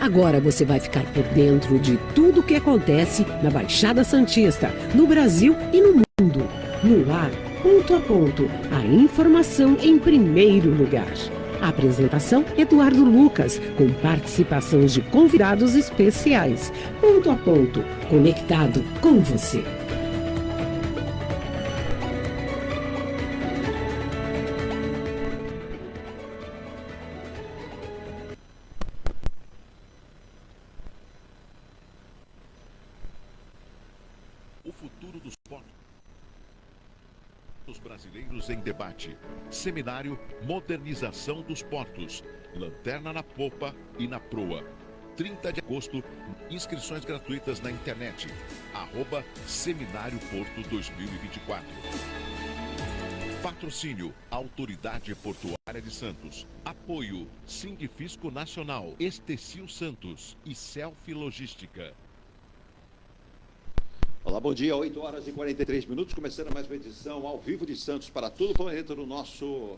Agora você vai ficar por dentro de tudo o que acontece na Baixada Santista, no Brasil e no mundo. No ar, ponto a ponto, a informação em primeiro lugar. A apresentação, Eduardo Lucas, com participação de convidados especiais. Ponto a ponto, conectado com você. Brasileiros em debate. Seminário Modernização dos Portos. Lanterna na popa e na proa. 30 de agosto, inscrições gratuitas na internet. @Seminário Porto 2024. Patrocínio, Autoridade Portuária de Santos. Apoio, Sindifisco Nacional, Estecil Santos e Selfie Logística. Olá, bom dia, 8 horas e 43 minutos, começando mais uma edição ao vivo de Santos para todo o planeta no nosso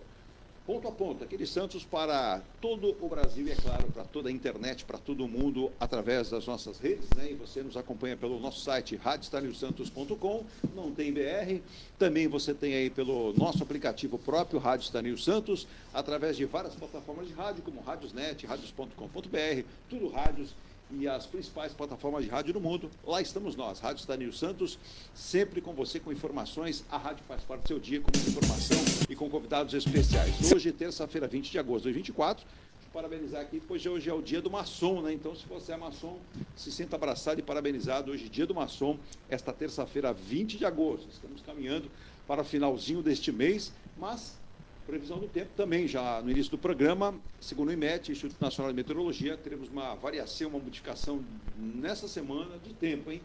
Ponto a Ponto, aqui de Santos para todo o Brasil e, é claro, para toda a internet, para todo mundo, através das nossas redes, né? E você nos acompanha pelo nosso site radiostanilsantos.com, não tem BR, também você tem aí pelo nosso aplicativo próprio, Rádio Stanil Santos, através de várias plataformas de rádio, como Radiosnet, radios.com.br, tudo rádios, e as principais plataformas de rádio do mundo. Lá estamos nós, Rádio Stanil Santos, sempre com você, com informações. A rádio faz parte do seu dia, com informação e com convidados especiais. Hoje, terça-feira, 20 de agosto de 2024, parabenizar aqui, pois hoje é o dia do maçom, né? Então, se você é maçom, se sinta abraçado e parabenizado. Hoje, dia do maçom, esta terça-feira, 20 de agosto. Estamos caminhando para o finalzinho deste mês, mas previsão do tempo também, já no início do programa, segundo o IMET, Instituto Nacional de Meteorologia, teremos uma variação, uma modificação nessa semana de tempo, hein?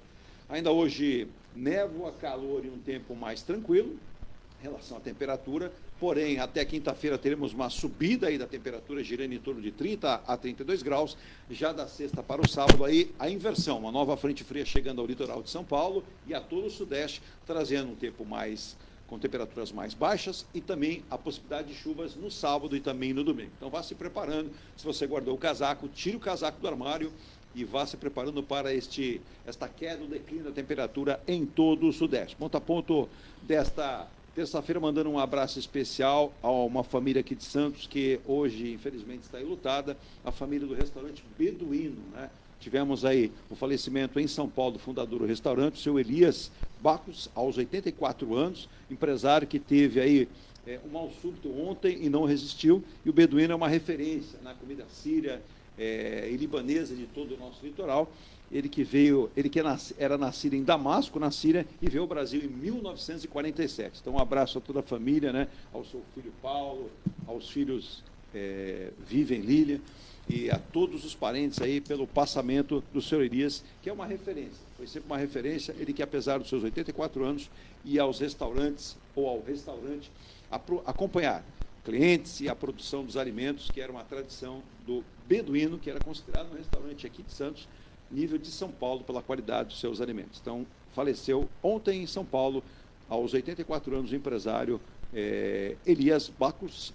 Ainda hoje, névoa, calor e um tempo mais tranquilo em relação à temperatura, porém, até quinta-feira teremos uma subida aí da temperatura, girando em torno de 30 a 32 graus, já da sexta para o sábado, aí a inversão, uma nova frente fria chegando ao litoral de São Paulo e a todo o sudeste, trazendo um tempo mais com temperaturas mais baixas e também a possibilidade de chuvas no sábado e também no domingo. Então vá se preparando, se você guardou o casaco, tire o casaco do armário e vá se preparando para esta queda, o declínio da temperatura em todo o sudeste. Ponto a ponto desta terça-feira, mandando um abraço especial a uma família aqui de Santos que hoje, infelizmente, está enlutada, a família do restaurante Beduíno, né? Tivemos aí o falecimento em São Paulo do fundador do restaurante, o seu Elias Bacos, aos 84 anos, empresário que teve aí um mal súbito ontem e não resistiu. E o Beduíno é uma referência na comida síria e libanesa de todo o nosso litoral. Ele que era nascido em Damasco, na Síria, e veio ao Brasil em 1947. Então, um abraço a toda a família, né? Ao seu filho Paulo, aos filhos Vivian e Lília, e a todos os parentes aí pelo passamento do senhor Elias, que é uma referência, foi sempre uma referência, ele que apesar dos seus 84 anos, ia aos restaurantes ou ao restaurante acompanhar clientes e a produção dos alimentos, que era uma tradição do Beduíno, que era considerado um restaurante aqui de Santos, nível de São Paulo, pela qualidade dos seus alimentos. Então, faleceu ontem em São Paulo, aos 84 anos, o empresário Elias Bacos,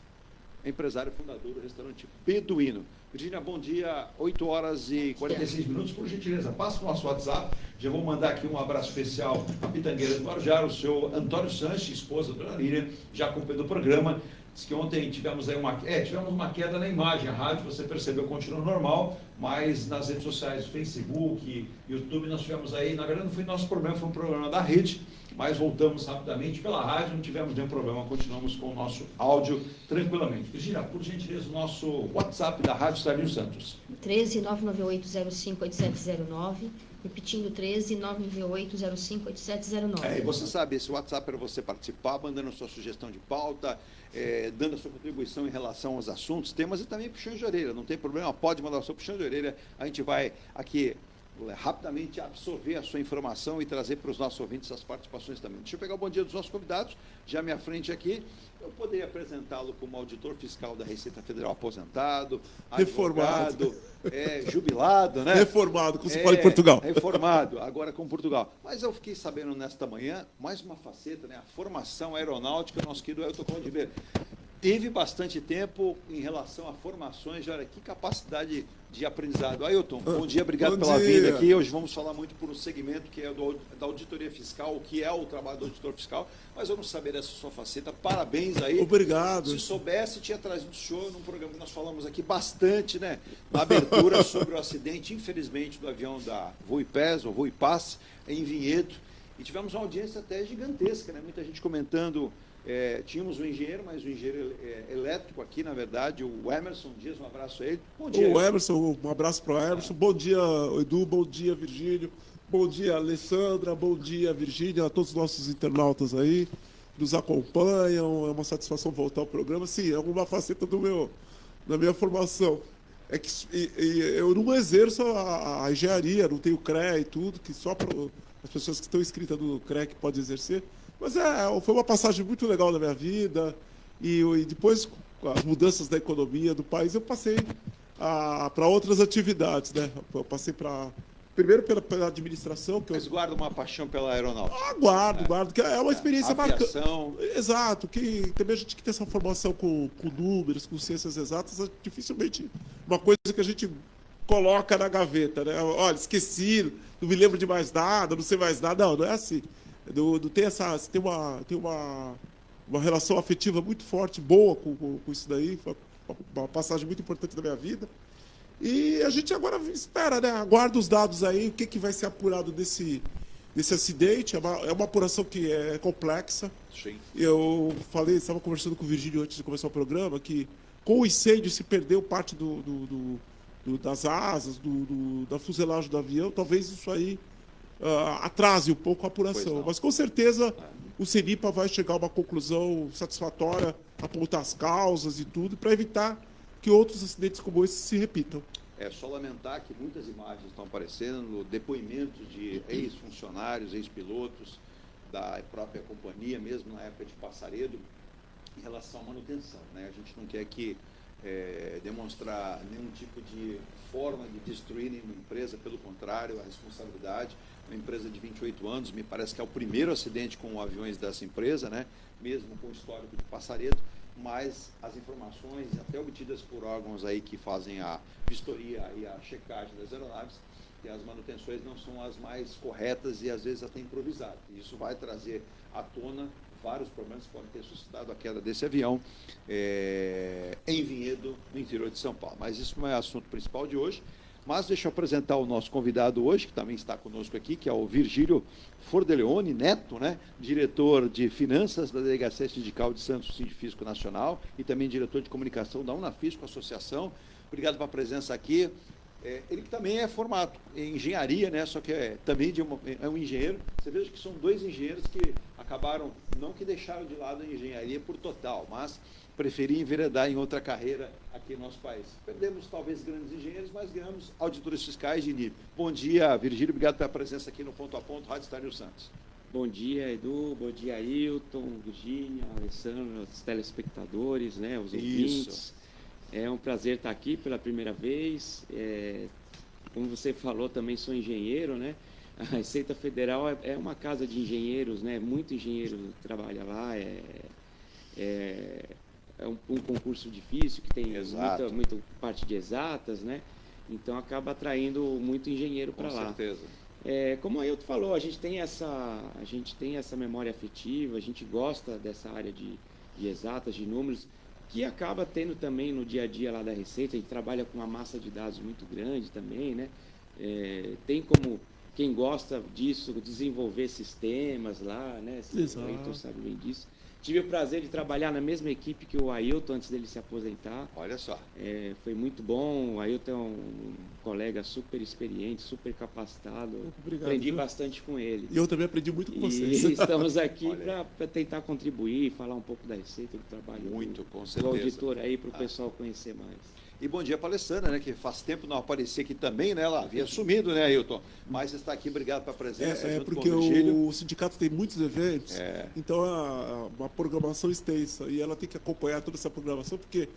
empresário fundador do restaurante Beduíno. Virgínia, bom dia, 8 horas e 46 minutos, por gentileza, passa o nosso WhatsApp, já vou mandar aqui um abraço especial à pitangueira do Guarujá, o seu Antônio Sanches, esposa da dona Lília, já acompanhando o programa. Diz que ontem tivemos aí tivemos uma queda na imagem, a rádio, você percebeu, continua normal, mas nas redes sociais, Facebook, YouTube, nós tivemos aí, na verdade não foi nosso problema, foi um problema da rede, mas voltamos rapidamente pela rádio, não tivemos nenhum problema, continuamos com o nosso áudio tranquilamente. Virgínia, por gentileza, o nosso WhatsApp da Rádio Stanil Santos. 13 998058709, repetindo 13 998058709. E você sabe, esse WhatsApp para você participar, mandando a sua sugestão de pauta, dando a sua contribuição em relação aos assuntos, temas e também puxão de orelha, não tem problema, pode mandar o seu puxão de orelha, a gente vai aqui rapidamente absorver a sua informação e trazer para os nossos ouvintes as participações também. Deixa eu pegar o bom dia dos nossos convidados, já à minha frente aqui, eu poderia apresentá-lo como auditor fiscal da Receita Federal aposentado, reformado, jubilado, né? Reformado, como se fala em Portugal. Reformado, agora com Portugal. Mas eu fiquei sabendo nesta manhã, mais uma faceta, né? A formação aeronáutica, nosso querido Elton Conde. teve bastante tempo em relação a formações. Olha, que capacidade de aprendizado. Ailton, bom dia, obrigado pela vinda aqui. Hoje vamos falar muito por um segmento que é da auditoria fiscal, o que é o trabalho do auditor fiscal, mas eu não sabia dessa sua faceta. Parabéns aí. Obrigado. Se soubesse, tinha trazido o senhor num programa que nós falamos aqui bastante, né, na abertura, sobre o acidente, infelizmente, do avião da Voipes, ou Voipass, em Vinhedo. E tivemos uma audiência até gigantesca, né? Muita gente comentando. Tínhamos um engenheiro, mas o engenheiro elétrico aqui, na verdade, o Emerson Dias, um abraço a ele. Bom dia. O Emerson, um abraço para o Emerson. Bom dia, Edu, bom dia, Virgílio. Bom dia, Alessandra, bom dia, Virgínia, a todos os nossos internautas aí que nos acompanham. É uma satisfação voltar ao programa. Sim, é uma faceta da minha formação. É que eu não exerço a engenharia, não tenho CREA e tudo, que só para as pessoas que estão inscritas no CREA que podem exercer. Mas foi uma passagem muito legal na minha vida. E depois, com as mudanças da economia do país, eu passei para outras atividades, né? Eu passei primeiro pela administração. Mas guarda uma paixão pela aeronáutica. Guardo, que é uma experiência marcante. Exato, que também a gente que tem essa formação com números, com ciências exatas, é dificilmente uma coisa que a gente coloca na gaveta, né? Olha, esqueci, não me lembro de mais nada, não sei mais nada. Não é assim. Tem uma relação afetiva muito forte, boa com isso daí. Foi uma passagem muito importante da minha vida. E a gente agora espera, né? Aguarda os dados aí, o que vai ser apurado desse acidente. É uma apuração que é complexa. Sim. Eu estava conversando com o Virgílio antes de começar o programa, que com o incêndio se perdeu parte das asas, da fuselagem do avião. Talvez isso aí atrase um pouco a apuração. Mas com certeza o CENIPA vai chegar a uma conclusão satisfatória, apontar as causas e tudo, para evitar que outros acidentes como esse se repitam. É só lamentar que muitas imagens estão aparecendo, depoimentos de ex-funcionários, ex-pilotos da própria companhia, mesmo na época de Passaredo, em relação à manutenção, né? A gente não quer aqui demonstrar nenhum tipo de forma de destruir nenhuma empresa, pelo contrário, a responsabilidade. Uma empresa de 28 anos, me parece que é o primeiro acidente com aviões dessa empresa, né? Mesmo com o histórico de Passaredo, mas as informações, até obtidas por órgãos aí que fazem a vistoria e a checagem das aeronaves, que as manutenções não são as mais corretas e às vezes até improvisadas. Isso vai trazer à tona vários problemas que podem ter suscitado a queda desse avião em Vinhedo, no interior de São Paulo. Mas isso não é assunto principal de hoje. Mas deixa eu apresentar o nosso convidado hoje, que também está conosco aqui, que é o Virgílio Fordeleone Neto, né? Diretor de Finanças da Delegacia Sindical de Santos Sindifisco Nacional e também diretor de comunicação da Unafisco Associação. Obrigado pela presença aqui. Ele também é formado em engenharia, né? Só que também é um engenheiro. Você veja que são dois engenheiros que acabaram, não que deixaram de lado a engenharia por total, mas preferiram enveredar em outra carreira aqui no nosso país. Perdemos talvez grandes engenheiros, mas ganhamos auditores fiscais de nível. Bom dia, Virgílio, obrigado pela presença aqui no Ponto a Ponto, Rádio Estádio Santos. Bom dia, Edu, bom dia, Ailton, Virgínia, Alessandro, os telespectadores, né, os ouvintes. É um prazer estar aqui pela primeira vez. Como você falou, também sou engenheiro, né? A Receita Federal é uma casa de engenheiros, né? Muito engenheiro trabalha lá. É um concurso difícil, que tem muita parte de exatas, né? Então acaba atraindo muito engenheiro para lá. Com certeza. Como o Ailton falou, a gente tem essa memória afetiva, a gente gosta dessa área de exatas, de números, que acaba tendo também no dia a dia lá da Receita. A gente trabalha com uma massa de dados muito grande também, né? Tem como quem gosta disso desenvolver sistemas lá, né? O Ailton sabe bem disso. Tive o prazer de trabalhar na mesma equipe que o Ailton antes dele se aposentar. Olha só. Foi muito bom. O Ailton é um colega super experiente, super capacitado. Obrigado, aprendi bastante com ele. E eu também aprendi muito com vocês. E estamos aqui para tentar contribuir, falar um pouco da Receita, do trabalho com certeza. Do auditor aí, para o pessoal conhecer mais. E bom dia para a Alessandra, né, que faz tempo não aparecia aqui também, né? Ela havia sumido, né, Ailton? Mas está aqui, obrigado pela presença. Porque o sindicato tem muitos eventos, então é uma programação extensa, e ela tem que acompanhar toda essa programação, porque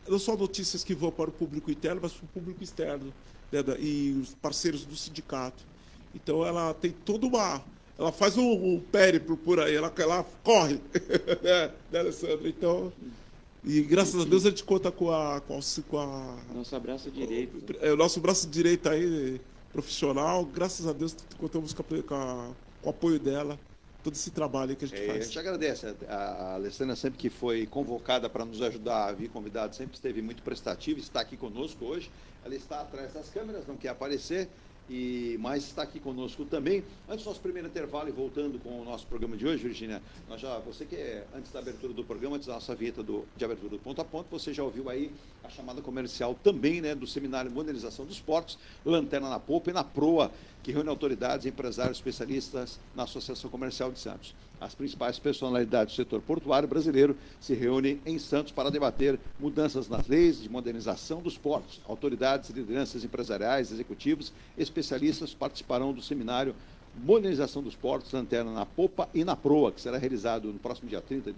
não só notícias que vão para o público interno, mas para o público externo, né, e os parceiros do sindicato. Então ela tem toda ela faz um périplo por aí, ela corre, né, Alessandra? Então E graças a Deus a gente conta com a Nosso abraço direito. o nosso braço direito aí, profissional. Graças a Deus contamos com o apoio dela, todo esse trabalho aí que a gente A faz. gente agradece. A Alessandra, sempre que foi convocada para nos ajudar a vir convidada, sempre esteve muito prestativa, está aqui conosco hoje. Ela está atrás das câmeras, não quer aparecer, mas está aqui conosco também. Antes do nosso primeiro intervalo e voltando com o nosso programa de hoje, Virgínia, você que antes da abertura do programa, antes da nossa vinheta de abertura do Ponto a Ponto, você já ouviu aí a chamada comercial também, né, do Seminário Modernização dos Portos, Lanterna na Popa e na Proa, que reúne autoridades, empresários, especialistas na Associação Comercial de Santos. As principais personalidades do setor portuário brasileiro se reúnem em Santos para debater mudanças nas leis de modernização dos portos. Autoridades, lideranças empresariais, executivos, especialistas participarão do seminário Modernização dos Portos, Lanterna na Popa e na Proa, que será realizado no próximo dia 30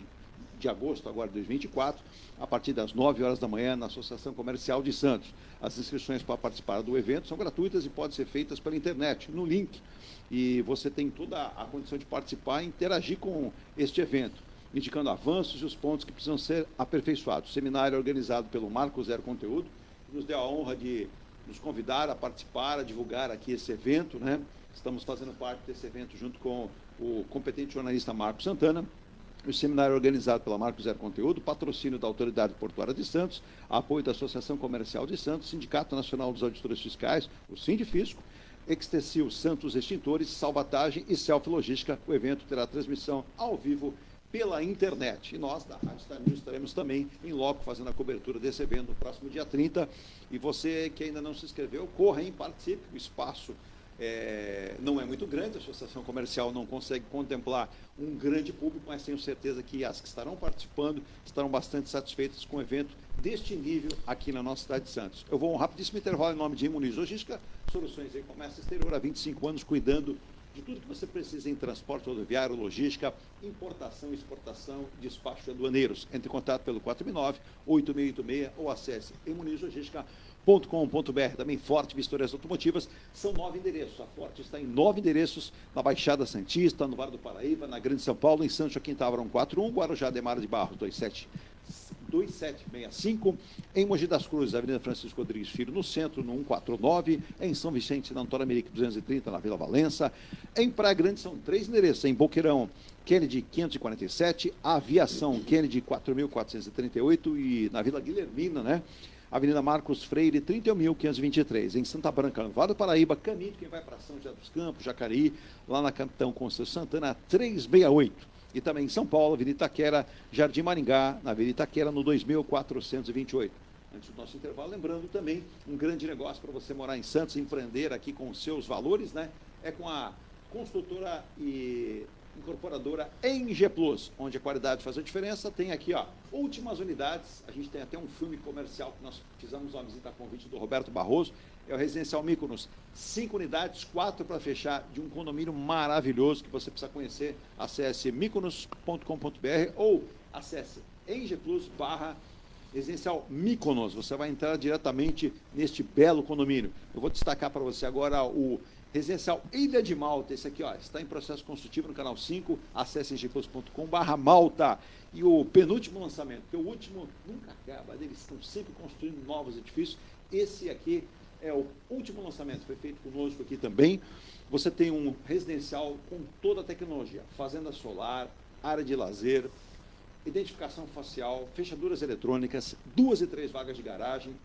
de agosto, agora de 2024, a partir das 9 horas da manhã, na Associação Comercial de Santos. As inscrições para participar do evento são gratuitas e podem ser feitas pela internet, no link. E você tem toda a condição de participar e interagir com este evento, indicando avanços e os pontos que precisam ser aperfeiçoados. O seminário é organizado pelo Marco Zero Conteúdo, que nos deu a honra de nos convidar a participar, a divulgar aqui esse evento, né? Estamos fazendo parte desse evento junto com o competente jornalista Marco Santana. O seminário é organizado pela Marco Zero Conteúdo, patrocínio da Autoridade Portuária de Santos, apoio da Associação Comercial de Santos, Sindicato Nacional dos Auditores Fiscais, o Sindifisco, Extecil Santos Extintores, Salvatagem e Self Logística. O evento terá transmissão ao vivo pela internet. E nós, da Rádio Star News, estaremos também em loco fazendo a cobertura desse evento no próximo dia 30. E você que ainda não se inscreveu, corra e participe. O espaço não é muito grande, a Associação Comercial não consegue contemplar um grande público, mas tenho certeza que as que estarão participando estarão bastante satisfeitas com o evento deste nível aqui na nossa cidade de Santos. Eu vou a um rapidíssimo intervalo em nome de Imuniz Logística, soluções em comércio exterior há 25 anos, cuidando de tudo que você precisa em transporte rodoviário, logística, importação, exportação, despacho de aduaneiros. Entre em contato pelo 469-8686 ou acesse imunizlogística.com.br. Também Forte Vistorias Automotivas, são 9 endereços. A Forte está em 9 endereços, na Baixada Santista, no Vale do Paraíba, na Grande São Paulo, em Santos Joaquim Távora 141, Guarujá Demara de Barros 2765, em Mogi das Cruzes, Avenida Francisco Rodrigues Filho, no centro, no 149, em São Vicente, na Antônio América 230, na Vila Valença. Em Praia Grande são 3 endereços, em Boqueirão, Kennedy 547, Aviação Kennedy 4438 e na Vila Guilhermina, né? Avenida Marcos Freire, 31.523. Em Santa Branca, Vale do Paraíba, caminho quem vai para São José dos Campos, Jacareí, lá na Capitão Conselho Santana, 368. E também em São Paulo, Avenida Itaquera, Jardim Maringá, na Avenida Itaquera, no 2428. Antes do nosso intervalo, lembrando também, um grande negócio para você morar em Santos, empreender aqui com os seus valores, né? É com a construtora e incorporadora ENG Plus, onde a qualidade faz a diferença. Tem aqui, ó, últimas unidades. A gente tem até um filme comercial que nós fizemos uma visita a convite do Roberto Barroso. É o Residencial Mykonos. 5 unidades, 4 para fechar, de um condomínio maravilhoso que você precisa conhecer. Acesse mykonos.com.br ou acesse ENG+/Residencial Mykonos. Você vai entrar diretamente neste belo condomínio. Eu vou destacar para você agora o Residencial Ilha de Malta, esse aqui, ó, está em processo construtivo no canal 5, acesse engplus.com/Malta. E o penúltimo lançamento, porque o último nunca acaba, eles estão sempre construindo novos edifícios. Esse aqui é o último lançamento, foi feito conosco aqui também. Você tem um residencial com toda a tecnologia, fazenda solar, área de lazer, identificação facial, fechaduras eletrônicas, 2 e 3 vagas de garagem,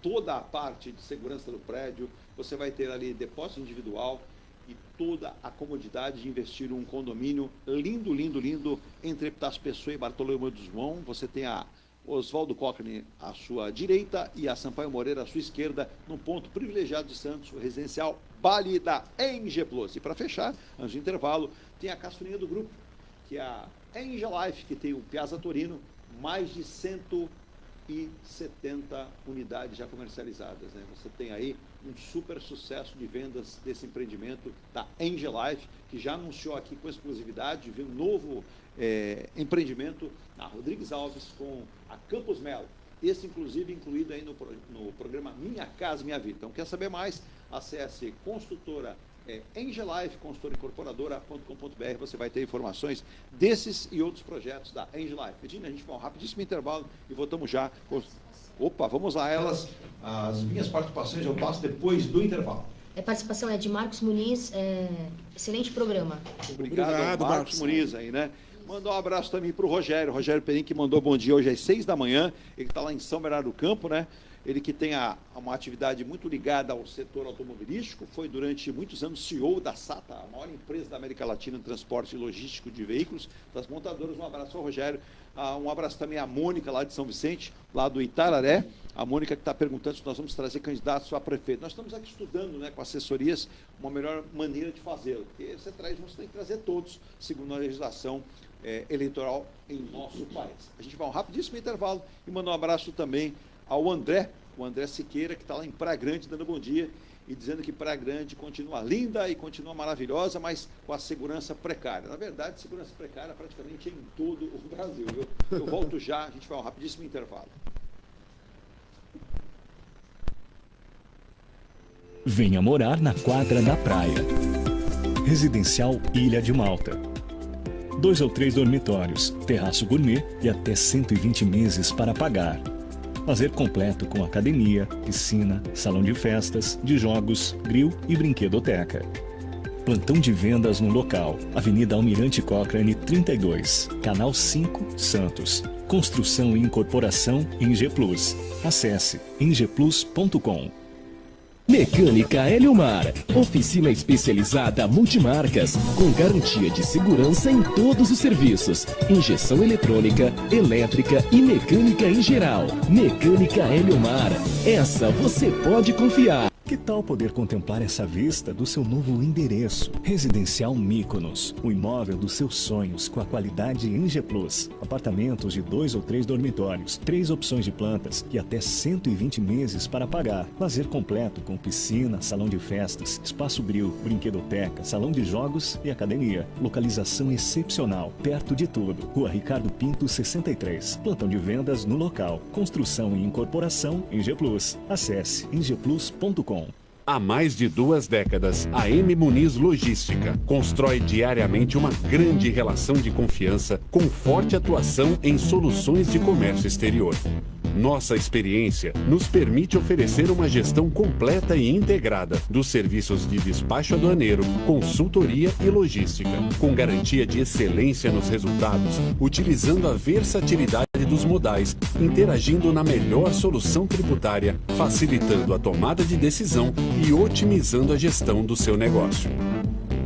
toda a parte de segurança do prédio. Você vai ter ali depósito individual e toda a comodidade de investir em um condomínio lindo, lindo, lindo, entre Epitácio Pessoa e Bartolomeu dos Mão. Você tem a Oswaldo Cochrane à sua direita e a Sampaio Moreira à sua esquerda, num ponto privilegiado de Santos, o residencial Bali da ENG Plus. E para fechar, antes do intervalo, tem a caçulinha do grupo, que é a ENG Life, que tem o Piazza Torino, mais de 170 unidades já comercializadas, né? Você tem aí um super sucesso de vendas desse empreendimento da ENG Life, que já anunciou aqui com exclusividade, vem um novo empreendimento na Rodrigues Alves com a Campos Melo. Esse, inclusive, incluído aí no programa Minha Casa Minha Vida. Então, quer saber mais? Acesse construtora engelifeconsultoraincorporadora.com.br. Você vai ter informações desses e outros projetos da Engelife. Virginia, a gente vai um rapidíssimo intervalo e voltamos já. Opa, vamos lá, elas. As minhas participações eu passo depois do intervalo. A participação é de Marcos Muniz, excelente programa. Obrigado Marcos Muniz aí, né? Mandou um abraço também para o Rogério Perim, que mandou bom dia hoje às 6 da manhã. Ele está lá em São Bernardo do Campo, né? Ele que tem uma atividade muito ligada ao setor automobilístico, foi durante muitos anos CEO da SATA, a maior empresa da América Latina de transporte logístico de veículos, das montadoras. Um abraço ao Rogério. Um abraço também à Mônica, lá de São Vicente, lá do Itararé. A Mônica que está perguntando se nós vamos trazer candidatos a prefeito. Nós estamos aqui estudando, né, com assessorias, uma melhor maneira de fazê-lo. Porque você tem que trazer todos, segundo a legislação eleitoral em nosso país. A gente vai um rapidíssimo intervalo e mandar um abraço também ao André, o André Siqueira, que está lá em Praia Grande, dando bom dia e dizendo que Praia Grande continua linda e continua maravilhosa, mas com a segurança precária. Na verdade, segurança precária praticamente em todo o Brasil. Eu volto já, a gente vai um rapidíssimo intervalo. Venha morar na quadra da praia. Residencial Ilha de Malta. 2 ou 3 dormitórios, terraço gourmet e até 120 meses para pagar. Lazer completo com academia, piscina, salão de festas, de jogos, grill e brinquedoteca. Plantão de vendas no local. Avenida Almirante Cochrane 32, Canal 5, Santos. Construção e incorporação Eng Plus. Acesse engplus.com. Mecânica Eliomar, oficina especializada multimarcas, com garantia de segurança em todos os serviços, injeção eletrônica, elétrica e mecânica em geral. Mecânica Eliomar, essa você pode confiar. Que tal poder contemplar essa vista do seu novo endereço? Residencial Mykonos, o imóvel dos seus sonhos com a qualidade Eng Plus. Apartamentos de 2 ou 3 dormitórios, 3 opções de plantas e até 120 meses para pagar. Lazer completo com piscina, salão de festas, espaço grill, brinquedoteca, salão de jogos e academia. Localização excepcional, perto de tudo. Rua Ricardo Pinto 63. Plantão de vendas no local. Construção e incorporação Eng Plus. Acesse engplus.com. Há mais de 2 décadas, a M. Muniz Logística constrói diariamente uma grande relação de confiança com forte atuação em soluções de comércio exterior. Nossa experiência nos permite oferecer uma gestão completa e integrada dos serviços de despacho aduaneiro, consultoria e logística, com garantia de excelência nos resultados, utilizando a versatilidade dos modais, interagindo na melhor solução tributária, facilitando a tomada de decisão e otimizando a gestão do seu negócio.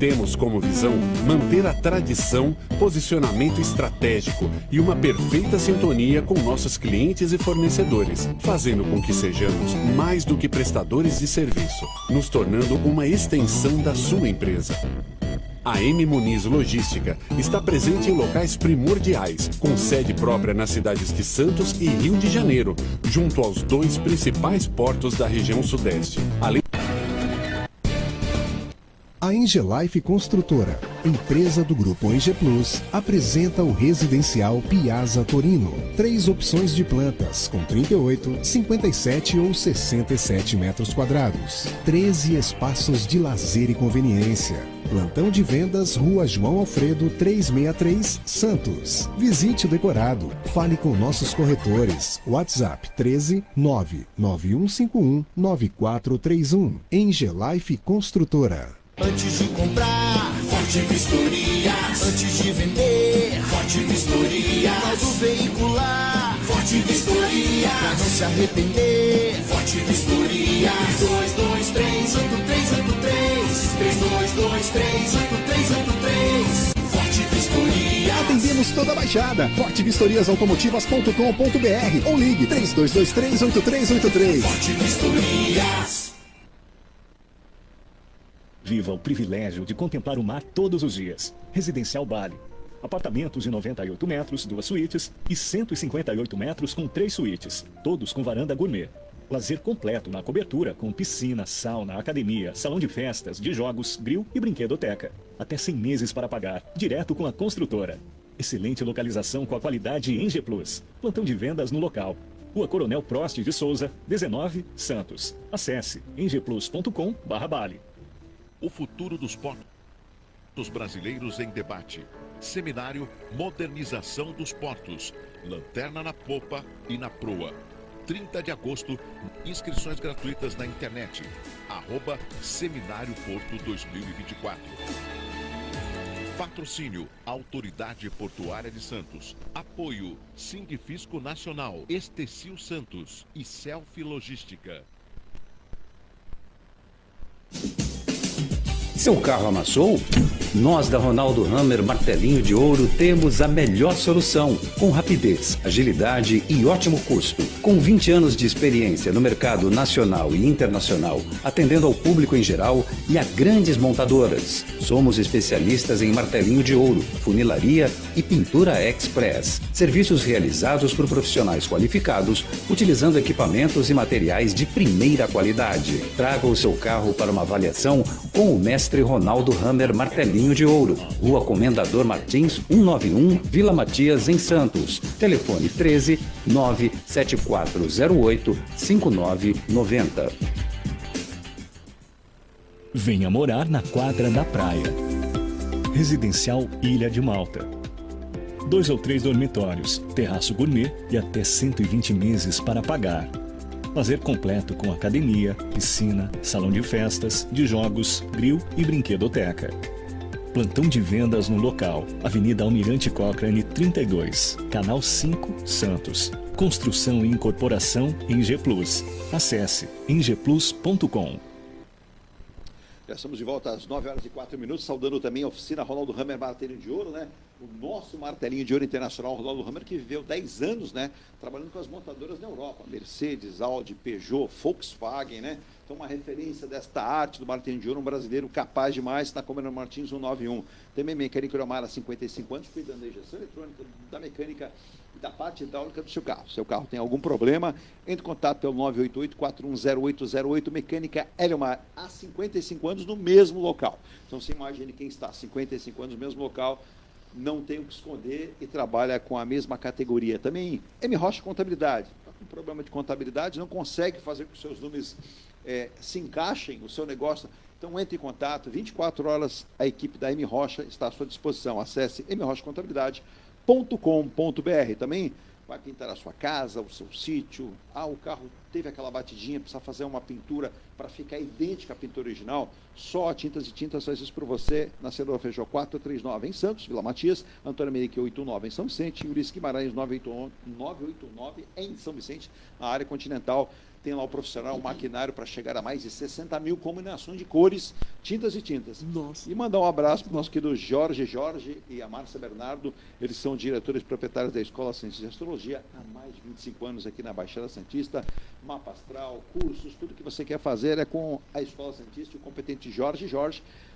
Temos como visão manter a tradição, posicionamento estratégico e uma perfeita sintonia com nossos clientes e fornecedores, fazendo com que sejamos mais do que prestadores de serviço, nos tornando uma extensão da sua empresa. A M. Muniz Logística está presente em locais primordiais, com sede própria nas cidades de Santos e Rio de Janeiro, junto aos 2 principais portos da região sudeste. A Engelife Construtora, empresa do Grupo Eng Plus, apresenta o residencial Piazza Torino. 3 opções de plantas, com 38, 57 ou 67 metros quadrados. 13 espaços de lazer e conveniência. Plantão de vendas, Rua João Alfredo 363, Santos. Visite o decorado. Fale com nossos corretores. WhatsApp 13 99151 9431. Engelife Construtora. Antes de comprar, Forte Vistorias. Antes de vender, Forte Vistorias. Modo veicular, Forte Vistorias. Pra não se arrepender, Forte Vistorias. 3223-8383. 3223-8383. Forte Vistorias. Atendemos toda a Baixada. fortevistoriasautomotivas.com.br ou ligue 3223-8383. Forte Vistorias. Viva o privilégio de contemplar o mar todos os dias. Residencial Bali. Apartamentos de 98 metros, 2 suítes e 158 metros com 3 suítes, todos com varanda gourmet. Lazer completo na cobertura com piscina, sauna, academia, salão de festas, de jogos, grill e brinquedoteca. Até 100 meses para pagar, direto com a construtora. Excelente localização com a qualidade Eng Plus. Plantão de vendas no local. Rua Coronel Prost de Souza, 19, Santos. Acesse engplus.com/Bali. O futuro dos portos brasileiros em debate. Seminário Modernização dos Portos. Lanterna na popa e na proa. 30 de agosto, inscrições gratuitas na internet. @Seminário Porto 2024. Patrocínio, Autoridade Portuária de Santos. Apoio, Sindifisco Nacional, Estecil Santos e Selfie Logística. Seu carro amassou? Nós da Ronaldo Hammer Martelinho de Ouro temos a melhor solução, com rapidez, agilidade e ótimo custo. Com 20 anos de experiência no mercado nacional e internacional, atendendo ao público em geral e a grandes montadoras. Somos especialistas em martelinho de ouro, funilaria e pintura express. Serviços realizados por profissionais qualificados, utilizando equipamentos e materiais de primeira qualidade. Traga o seu carro para uma avaliação com o mestre Ronaldo Hammer Martelinho de Ouro, Rua Comendador Martins, 191, Vila Matias, em Santos. Telefone 13 97408 5990. Venha morar na quadra da praia. Residencial Ilha de Malta. 2 ou 3 dormitórios, terraço gourmet e até 120 meses para pagar. Lazer completo com academia, piscina, salão de festas, de jogos, grill e brinquedoteca. Plantão de vendas no local, Avenida Almirante Cochrane 32, Canal 5, Santos. Construção e incorporação Eng Plus. Acesse engplus.com. Já estamos de volta às 9h04, saudando também a oficina Ronaldo Hammer Martelinho de Ouro, né? O nosso martelinho de ouro internacional, Ronaldo Hammer, que viveu 10 anos, né? Trabalhando com as montadoras na Europa, Mercedes, Audi, Peugeot, Volkswagen, né? Então, uma referência desta arte do martelinho de ouro, um brasileiro capaz demais, na Comendador Martins 191. Também mecânica Euromar há 55 anos, cuidando da injeção eletrônica, da mecânica e da parte hidráulica do seu carro. Seu carro tem algum problema, entre em contato pelo 988-410808, mecânica Eliomar, há 55 anos no mesmo local. Então, você imagine quem está há 55 anos no mesmo local, não tem o que esconder e trabalha com a mesma categoria. Também M. Rocha Contabilidade. Está com problema de contabilidade, não consegue fazer com que os seus números se encaixem, o seu negócio. Então, entre em contato, 24 horas, a equipe da M. Rocha está à sua disposição. Acesse mrochacontabilidade.com.br. Também vai pintar a sua casa, o seu sítio. O carro teve aquela batidinha, precisa fazer uma pintura para ficar idêntica à pintura original. Só a Tintas e Tintas faz isso por você, na Senador Feijó 439 em Santos, Vila Matias, Antônio Merique 89 em São Vicente, Ulisses Guimarães 989 em São Vicente, na área continental. Tem lá o profissional, o maquinário para chegar a mais de 60 mil combinações de cores, tintas e tintas. Nossa. E mandar um abraço para o nosso querido Jorge e a Márcia Bernardo. Eles são diretores proprietários da Escola Ciências e Astrologia há mais de 25 anos aqui na Baixada Santista. Mapa astral, cursos, tudo que você quer fazer é com a Escola Santista e o competente Jorge.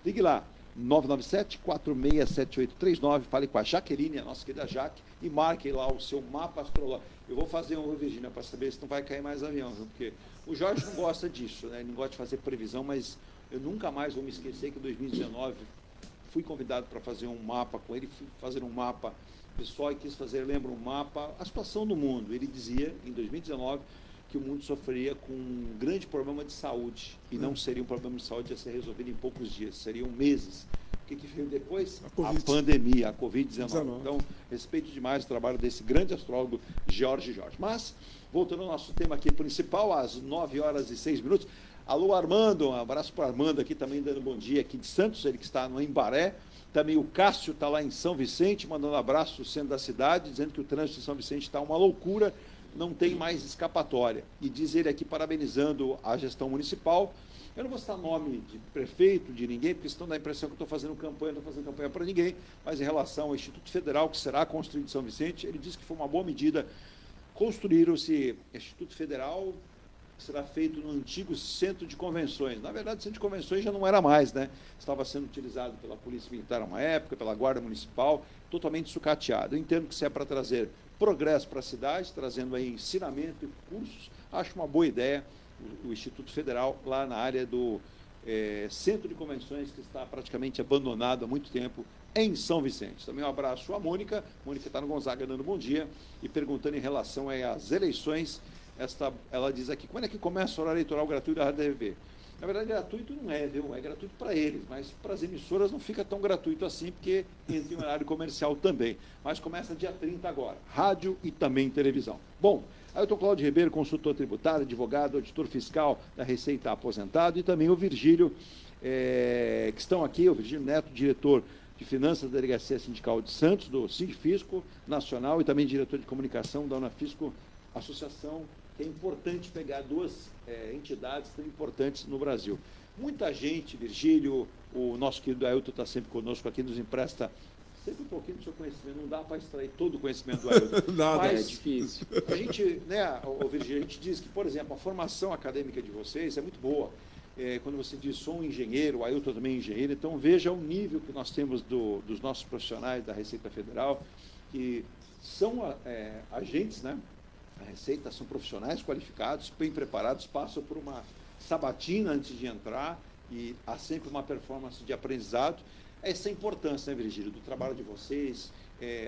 Ligue lá, 997-467839, fale com a Jaqueline, a nossa querida Jaque, e marque lá o seu mapa astrológico. Eu vou fazer um, Virgínia, para saber se não vai cair mais avião, viu? Porque o Jorge não gosta disso, né? Ele não gosta de fazer previsão, mas eu nunca mais vou me esquecer que em 2019 fui convidado para fazer um mapa com ele, fui fazer um mapa pessoal e quis fazer, lembra, um mapa, a situação do mundo. Ele dizia, em 2019, que o mundo sofreria com um grande problema de saúde, e não seria um problema de saúde a ser resolvido em poucos dias, seriam meses. O que veio depois? A pandemia, a Covid-19. Então, respeito demais o trabalho desse grande astrólogo, Jorge. Mas, voltando ao nosso tema aqui principal, às 9h06. Alô, Armando, um abraço para o Armando aqui, também dando bom dia aqui de Santos, ele que está no Embaré. Também o Cássio está lá em São Vicente, mandando um abraço no centro da cidade, dizendo que o trânsito de São Vicente está uma loucura, não tem mais escapatória. E diz ele aqui, parabenizando a gestão municipal. Eu não vou citar nome de prefeito, de ninguém, porque senão dá a impressão que eu estou fazendo campanha, não estou fazendo campanha para ninguém, mas em relação ao Instituto Federal, que será construído em São Vicente, ele disse que foi uma boa medida construir esse Instituto Federal, que será feito no antigo Centro de Convenções. Na verdade, o Centro de Convenções já não era mais, né? Estava sendo utilizado pela Polícia Militar uma época, pela Guarda Municipal, totalmente sucateado. Eu entendo que se é para trazer progresso para a cidade, trazendo aí ensinamento e cursos, acho uma boa ideia o Instituto Federal lá na área do Centro de Convenções, que está praticamente abandonado há muito tempo em São Vicente. Também um abraço à Mônica. Mônica está no Gonzaga dando bom dia e perguntando em relação às eleições. Ela diz aqui, quando é que começa o horário eleitoral gratuito da Rádio TV? Na verdade, gratuito não é, viu? É gratuito para eles, mas para as emissoras não fica tão gratuito assim, porque entra em horário comercial também. Mas começa dia 30 agora, rádio e também televisão. Bom, Ailton Cláudio Ribeiro, consultor tributário, advogado, auditor fiscal da Receita aposentado, e também o Virgílio, que estão aqui, o Virgílio Neto, diretor de Finanças da Delegacia Sindical de Santos, do Sindifisco Nacional, e também diretor de comunicação da Unafisco, associação que é importante pegar duas entidades tão importantes no Brasil. Muita gente, Virgílio, o nosso querido Ailton está sempre conosco aqui, nos empresta sempre um pouquinho do seu conhecimento, não dá para extrair todo o conhecimento do Ailton. Nada, mas é difícil. A gente, né, Virgílio, a gente diz que, por exemplo, a formação acadêmica de vocês é muito boa. Quando você diz sou um engenheiro, o Ailton também é engenheiro, então veja o nível que nós temos dos nossos profissionais da Receita Federal, que são agentes, né? A Receita são profissionais qualificados, bem preparados, passam por uma sabatina antes de entrar e há sempre uma performance de aprendizado. Essa é a importância, né, Virgílio, do trabalho de vocês.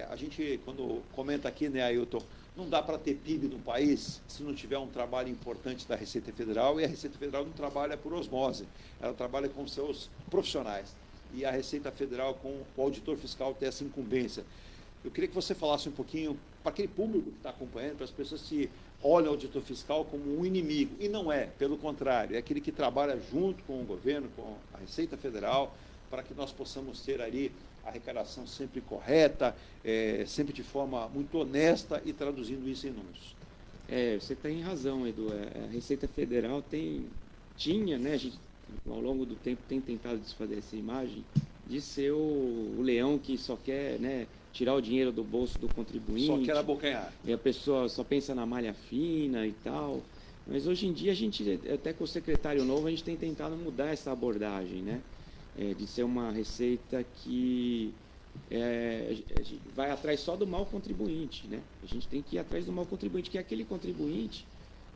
A gente, quando comenta aqui, né, Ailton, não dá para ter PIB no país se não tiver um trabalho importante da Receita Federal, e a Receita Federal não trabalha por osmose, ela trabalha com seus profissionais. E a Receita Federal, com o auditor fiscal, tem essa incumbência. Eu queria que você falasse um pouquinho para aquele público que está acompanhando, para as pessoas que olham o auditor fiscal como um inimigo. E não é, pelo contrário, é aquele que trabalha junto com o governo, com a Receita Federal, para que nós possamos ter ali a arrecadação sempre correta, sempre de forma muito honesta e traduzindo isso em números. Você tem razão, Edu. A Receita Federal tinha, né, a gente ao longo do tempo tem tentado desfazer essa imagem de ser o leão que só quer, né, tirar o dinheiro do bolso do contribuinte. Só quer abocanhar. E a pessoa só pensa na malha fina e tal. Mas hoje em dia, a gente, até com o secretário novo, a gente tem tentado mudar essa abordagem, né? De ser uma receita que vai atrás só do mau contribuinte, né? A gente tem que ir atrás do mau contribuinte, que é aquele contribuinte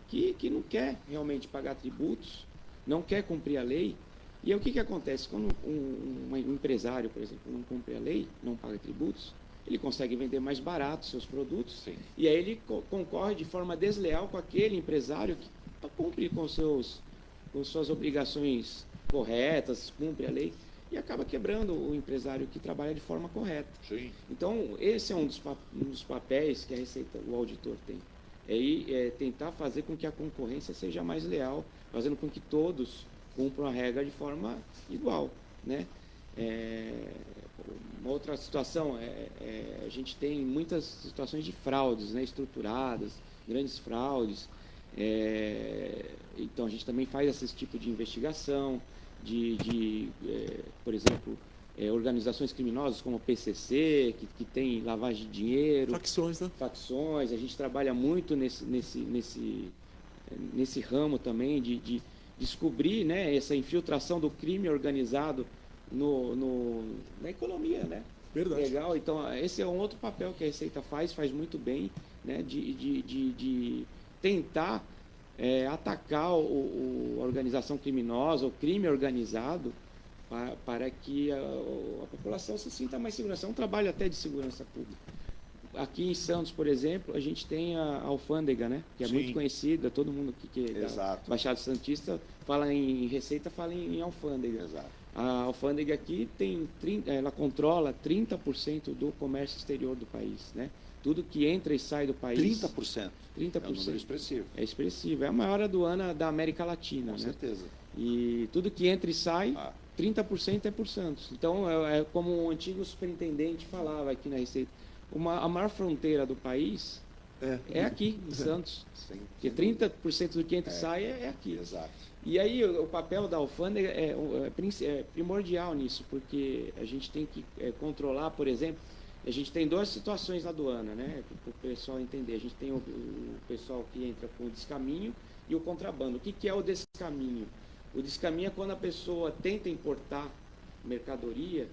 que não quer realmente pagar tributos, não quer cumprir a lei. E aí o que acontece? Quando um empresário, por exemplo, não cumpre a lei, não paga tributos, ele consegue vender mais barato seus produtos. Sim. E aí ele concorre de forma desleal com aquele empresário que cumpre com suas obrigações corretas, cumpre a lei, e acaba quebrando o empresário que trabalha de forma correta. Sim. Então, esse é um dos papéis que a Receita, o auditor tem. É tentar fazer com que a concorrência seja mais leal, fazendo com que todos cumpram a regra de forma igual, né? Uma outra situação, a gente tem muitas situações de fraudes, né, estruturadas, grandes fraudes. Então, a gente também faz esse tipo de investigação, por exemplo, organizações criminosas como o PCC, que tem lavagem de dinheiro. Facções, né? Facções. A gente trabalha muito nesse ramo também de descobrir, né, essa infiltração do crime organizado na economia, né? Verdade. Legal. Então, esse é um outro papel que a Receita faz muito bem, né, de tentar atacar a organização criminosa, o crime organizado, para que a população se sinta mais segurança. É um trabalho até de segurança pública. Aqui em Santos, por exemplo, a gente tem a alfândega, né? Que é Sim. muito conhecida, todo mundo que é da Baixada Santista fala em Receita, fala em alfândega. Exato. A alfândega aqui ela controla 30% do comércio exterior do país, né? Tudo que entra e sai do país. 30%? 30%. É um número expressivo. É expressivo. É a maior aduana da América Latina, Com né? certeza. E tudo que entra e sai, 30% é por Santos. Então, é como o antigo superintendente falava aqui na Receita. A maior fronteira do país é aqui, em Santos. Sim, porque 30% do que entra e sai é aqui. Exato. E aí o papel da alfândega é primordial nisso, porque a gente tem que controlar, por exemplo, a gente tem duas situações na aduana, né? Para o pessoal entender. A gente tem o pessoal que entra com o descaminho e o contrabando. O que é o descaminho? O descaminho é quando a pessoa tenta importar mercadoria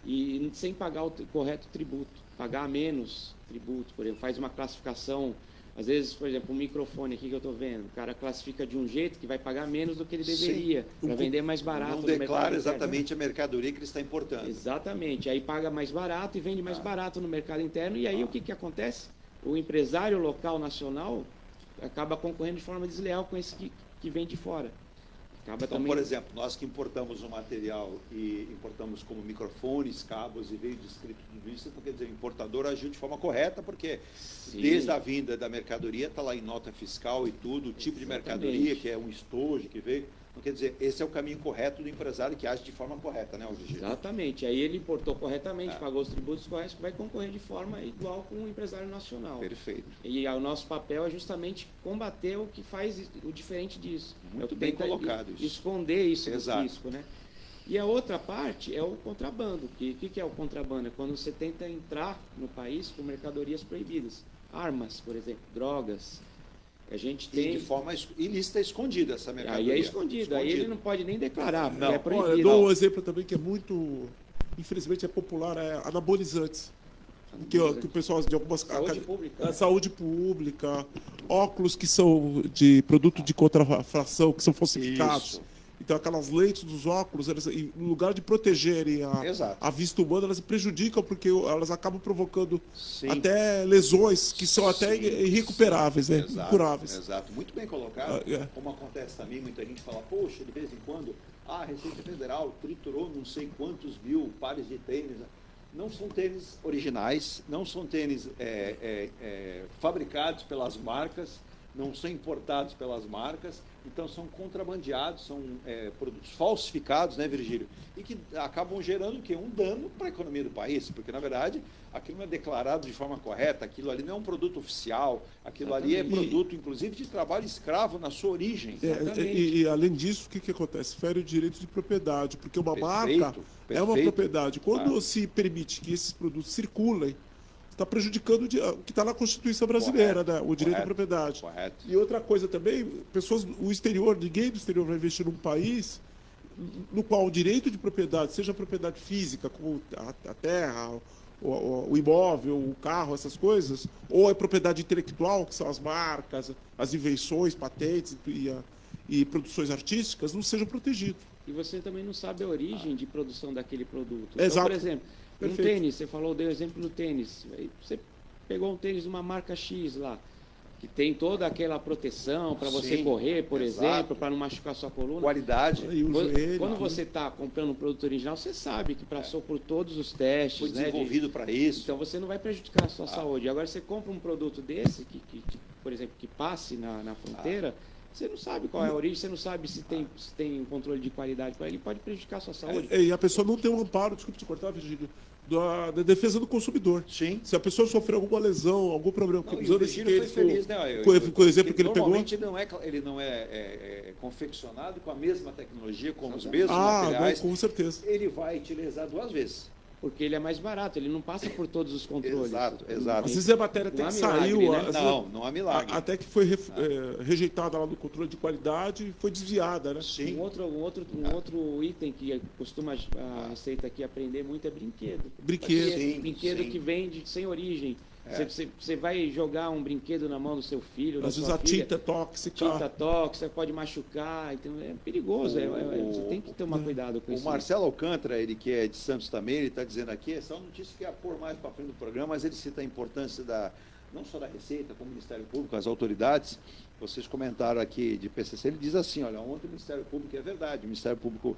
e sem pagar o correto tributo, pagar menos tributo, por exemplo, faz uma classificação. Às vezes, por exemplo, um microfone aqui que eu estou vendo, o cara classifica de um jeito que vai pagar menos do que ele deveria, para vender mais barato. Não declara exatamente a mercadoria que ele está importando. Exatamente, aí paga mais barato e vende mais barato no mercado interno, e aí o que acontece? O empresário local nacional acaba concorrendo de forma desleal com esse que vem de fora. Acaba então, também... por exemplo, nós que importamos o material e importamos como microfones, cabos e veio descrito tudo isso, então quer dizer, o importador agiu de forma correta, porque desde a vinda da mercadoria está lá em nota fiscal e tudo, o tipo de mercadoria, que é um estojo que veio. Então, quer dizer, esse é o caminho correto do empresário que age de forma correta, né, Virgílio? Exatamente. Aí ele importou corretamente, pagou os tributos corretos, vai concorrer de forma igual com o empresário nacional. Perfeito. E o nosso papel é justamente combater o que faz o diferente disso. Muito bem colocado isso. Esconder isso Exato. do fisco, né? E a outra parte é o contrabando. O que é o contrabando? É quando você tenta entrar no país com mercadorias proibidas. Armas, por exemplo, drogas. A gente tem... E de forma ilícita, escondida essa mercadoria. Aí é escondido. Aí ele não pode nem declarar, não. é proibido. Eu dou um exemplo também que é muito, infelizmente é popular, é anabolizantes. Que o pessoal de algumas... Saúde pública. Saúde pública, óculos que são de produto de contrafação, que são falsificados. Isso. Então, aquelas lentes dos óculos, elas, no lugar de protegerem a vista humana, elas prejudicam, porque elas acabam provocando até lesões que são até irrecuperáveis, né? Incuráveis. Exato, muito bem colocado. Como acontece também, muita gente fala, poxa, de vez em quando, a Receita Federal triturou não sei quantos mil pares de tênis. Não são tênis originais, não são tênis fabricados pelas marcas, não são importados pelas marcas, então são contrabandeados, são produtos falsificados, né, Virgílio? E que acabam gerando o quê? Um dano para a economia do país, porque, na verdade, aquilo não é declarado de forma correta, aquilo ali não é um produto oficial, aquilo ali é produto, inclusive, de trabalho escravo na sua origem. E além disso, o que acontece? Fere o direito de propriedade, porque uma marca é uma propriedade. Quando se permite que esses produtos circulem, está prejudicando o que está na Constituição brasileira, né? O direito à propriedade. Correto. E outra coisa também, o exterior, ninguém do exterior vai investir num país no qual o direito de propriedade, seja a propriedade física, como a terra, o imóvel, o carro, essas coisas, ou a propriedade intelectual, que são as marcas, as invenções, patentes e produções artísticas, não sejam protegidos. E você também não sabe a origem de produção daquele produto. Exato. Então, por exemplo, um tênis, você deu exemplo do tênis. Você pegou um tênis de uma marca X lá, que tem toda aquela proteção para você correr, por exemplo, para não machucar sua coluna. Qualidade. Quando você está comprando um produto original, você sabe que passou por todos os testes. Foi desenvolvido para isso. Então você não vai prejudicar a sua saúde. Agora você compra um produto desse, por exemplo, que passe na fronteira, você não sabe qual é a origem, você não sabe se tem um controle de qualidade para ele, pode prejudicar a sua saúde. E a pessoa não tem um amparo, desculpe te cortar, Virgílio, da defesa do consumidor. Sim. Se a pessoa sofreu alguma lesão, algum problema, usando esse tênis, foi feliz, né? Com o exemplo que ele pegou. Normalmente ele não é confeccionado com a mesma tecnologia, com os mesmos materiais. Com certeza. Ele vai te lesar 2 vezes. Porque ele é mais barato, ele não passa por todos os controles. Exato. Às vezes a matéria até que saiu. Né? Não há milagre. Até que foi rejeitada lá no controle de qualidade e foi desviada, né? Sim. Um outro item que costuma a Receita aqui aprender muito é brinquedo. Brinquedo que vende sem origem. Você vai jogar um brinquedo na mão do seu filho, da às vezes sua filha, tinta tóxica. Tinta tóxica, pode machucar, então é perigoso, você tem que tomar cuidado com isso. O Marcelo Alcântara, ele que é de Santos também, ele está dizendo aqui, essa é uma notícia que ia pôr mais para frente do programa, mas ele cita a importância não só da Receita, como do Ministério Público, as autoridades. Vocês comentaram aqui de PCC, ele diz assim, olha, ontem o Ministério Público, é verdade, o Ministério Público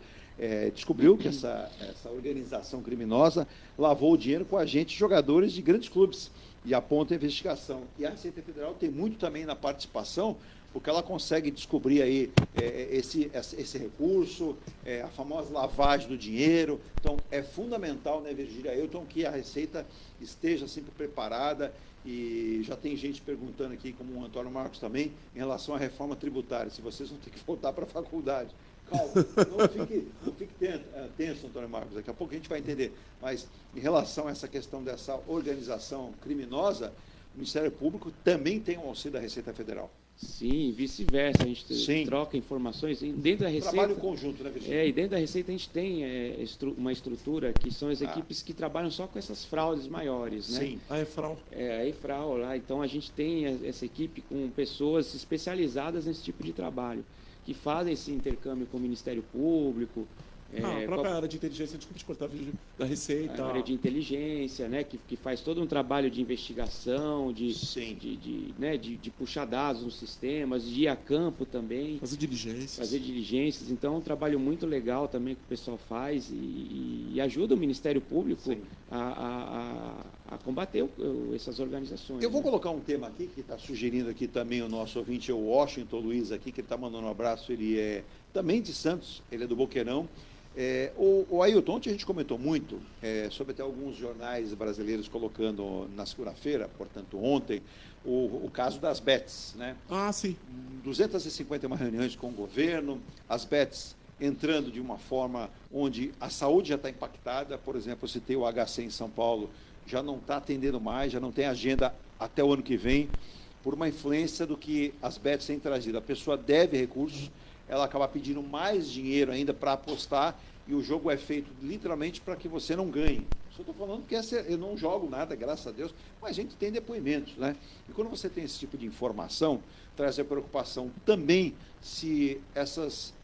descobriu que essa organização criminosa lavou o dinheiro com agentes e jogadores de grandes clubes e aponta a investigação. E a Receita Federal tem muito também na participação, porque ela consegue descobrir aí esse recurso, a famosa lavagem do dinheiro. Então, é fundamental, né, Virgília Ailton, que a Receita esteja sempre preparada. E já tem gente perguntando aqui, como o Antônio Marcos também, em relação à reforma tributária, se vocês vão ter que voltar para a faculdade. Calma, não fique tenso, Antônio Marcos, daqui a pouco a gente vai entender. Mas, em relação a essa questão dessa organização criminosa, o Ministério Público também tem um auxílio da Receita Federal. Sim, vice-versa, a gente troca informações. Dentro da Receita, trabalho conjunto, né, Virgínia? E dentro da Receita a gente tem uma estrutura que são as equipes que trabalham só com essas fraudes maiores, né? Sim, a EFRAU. A EFRAU lá, então a gente tem essa equipe com pessoas especializadas nesse tipo de trabalho, que fazem esse intercâmbio com o Ministério Público, A própria área de inteligência, desculpa te cortar, da Receita. A área de inteligência, né, que faz todo um trabalho de investigação, de puxar dados nos sistemas, de ir a campo também. Fazer diligências. Então, é um trabalho muito legal também que o pessoal faz e ajuda o Ministério Público a combater essas organizações. Eu vou colocar um tema aqui que está sugerindo aqui também o nosso ouvinte, o Washington Luiz aqui, que ele está mandando um abraço, ele é também de Santos, ele é do Boqueirão. O Ailton, ontem a gente comentou muito sobre até alguns jornais brasileiros colocando na segunda-feira, portanto ontem, o caso das bets, né? Sim. 251 reuniões com o governo, as bets entrando de uma forma onde a saúde já está impactada. Por exemplo, eu citei o HC em São Paulo, já não está atendendo mais, já não tem agenda até o ano que vem, por uma influência do que as bets têm trazido. A pessoa deve recursos, ela acaba pedindo mais dinheiro ainda para apostar, e o jogo é feito literalmente para que você não ganhe. Só estou falando que eu não jogo nada, graças a Deus, mas a gente tem depoimentos, né? E quando você tem esse tipo de informação, traz a preocupação também se essas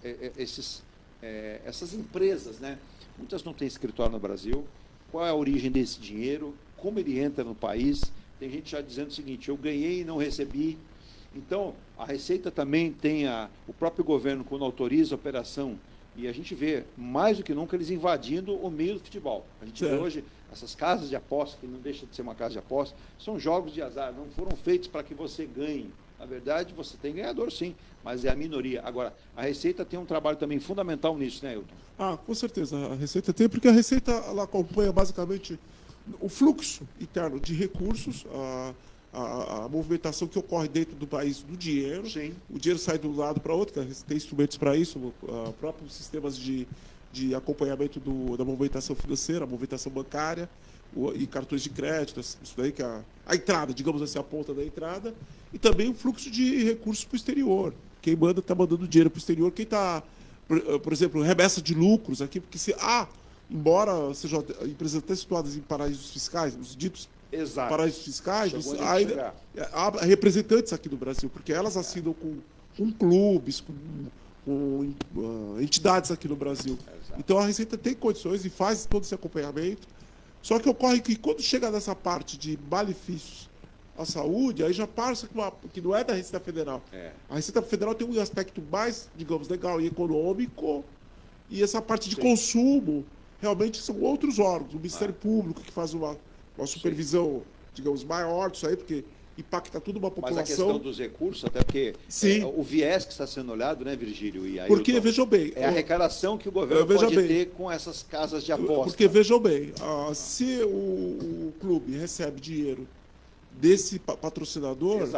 empresas, né? Muitas não têm escritório no Brasil, qual é a origem desse dinheiro, como ele entra no país. Tem gente já dizendo o seguinte: eu ganhei e não recebi. Então, a Receita também tem o próprio governo, quando autoriza a operação, e a gente vê, mais do que nunca, eles invadindo o meio do futebol. A gente vê hoje essas casas de aposta, que não deixa de ser uma casa de aposta, são jogos de azar, não foram feitos para que você ganhe. Na verdade, você tem ganhador, sim, mas é a minoria. Agora, a Receita tem um trabalho também fundamental nisso, né, Hilton? Com certeza. A Receita tem, porque a Receita ela acompanha basicamente o fluxo interno de recursos, a movimentação que ocorre dentro do país do dinheiro. Sim. O dinheiro sai de um lado para outro, tem instrumentos para isso, próprios sistemas de acompanhamento da movimentação financeira, a movimentação bancária e cartões de crédito, isso daí que é a entrada, digamos assim, a ponta da entrada, e também o fluxo de recursos para o exterior. Quem manda está mandando dinheiro para o exterior, quem está, por exemplo, remessa de lucros aqui, porque embora sejam empresas até situadas em paraísos fiscais, os ditos paraísos fiscais, há representantes aqui no Brasil, porque elas assinam com clubes, com entidades aqui no Brasil. Então a Receita tem condições e faz todo esse acompanhamento. Só que ocorre que quando chega nessa parte de malefícios à saúde, aí já passa que não é da Receita Federal. A Receita Federal tem um aspecto mais, digamos, legal e econômico, e essa parte de consumo realmente são outros órgãos. O Ministério Público, que faz uma supervisão, digamos, maior disso aí, porque impacta toda uma população. Mas a questão dos recursos, até porque o viés que está sendo olhado, né, Virgílio? E aí porque, vejam bem... É a arrecadação que o governo pode ter com essas casas de aposta. Porque, vejam bem, se o clube recebe dinheiro desse patrocinador,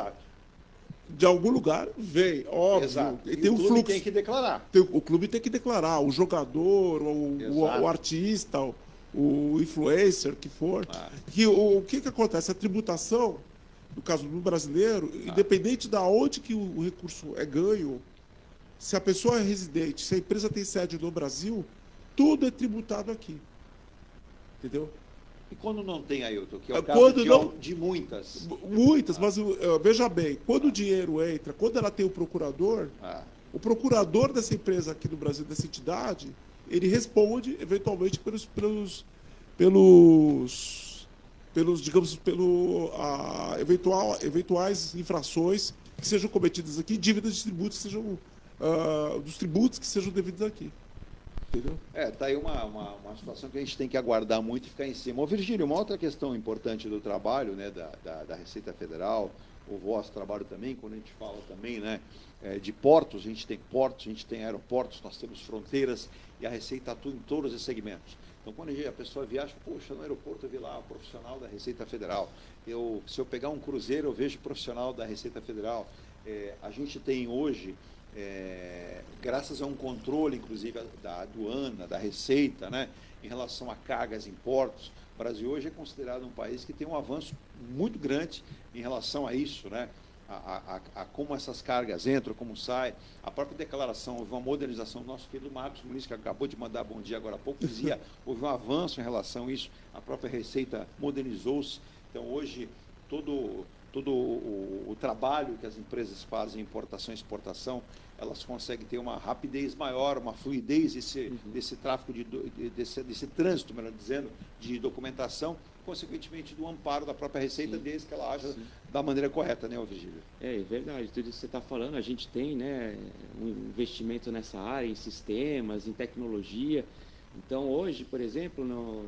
de algum lugar vem, óbvio. E tem o um clube fluxo. tem que declarar. O clube tem que declarar, o jogador, o artista, o influencer, que for. O que acontece? A tributação, no caso do brasileiro, independente de onde que o recurso é ganho, se a pessoa é residente, se a empresa tem sede no Brasil, tudo é tributado aqui. Entendeu? E quando não tem, Ailton, que é o caso de muitas? Muitas, mas veja bem, quando o dinheiro entra, quando ela tem o procurador dessa empresa aqui no Brasil, dessa entidade, ele responde, eventualmente, eventuais infrações que sejam cometidas aqui, dívidas de tributos que sejam dos tributos que sejam devidos aqui. Entendeu? Tá aí uma situação que a gente tem que aguardar muito e ficar em cima. Virgílio, uma outra questão importante do trabalho, né, da Receita Federal, o vosso trabalho também, quando a gente fala também, né, de portos, a gente tem aeroportos, nós temos fronteiras, e a Receita atua em todos os segmentos. Então, quando a pessoa viaja, poxa, no aeroporto eu vi lá o profissional da Receita Federal. Se eu pegar um cruzeiro, eu vejo o profissional da Receita Federal. A gente tem hoje, graças a um controle, inclusive, da aduana, da Receita, né, em relação a cargas em portos, o Brasil hoje é considerado um país que tem um avanço muito grande em relação a isso, né? A como essas cargas entram, como saem, a própria declaração, houve uma modernização do nosso querido Marcos Muniz, que acabou de mandar bom dia agora há pouco, dizia, houve um avanço em relação a isso, a própria Receita modernizou-se, então hoje todo o trabalho que as empresas fazem, importação e exportação, elas conseguem ter uma rapidez maior, uma fluidez desse tráfego, desse trânsito, melhor dizendo, de documentação, consequentemente do amparo da própria Receita, desde que ela haja da maneira correta, né, Virgílio? É verdade, tudo isso que você está falando, a gente tem, né, um investimento nessa área, em sistemas, em tecnologia. Então, hoje, por exemplo,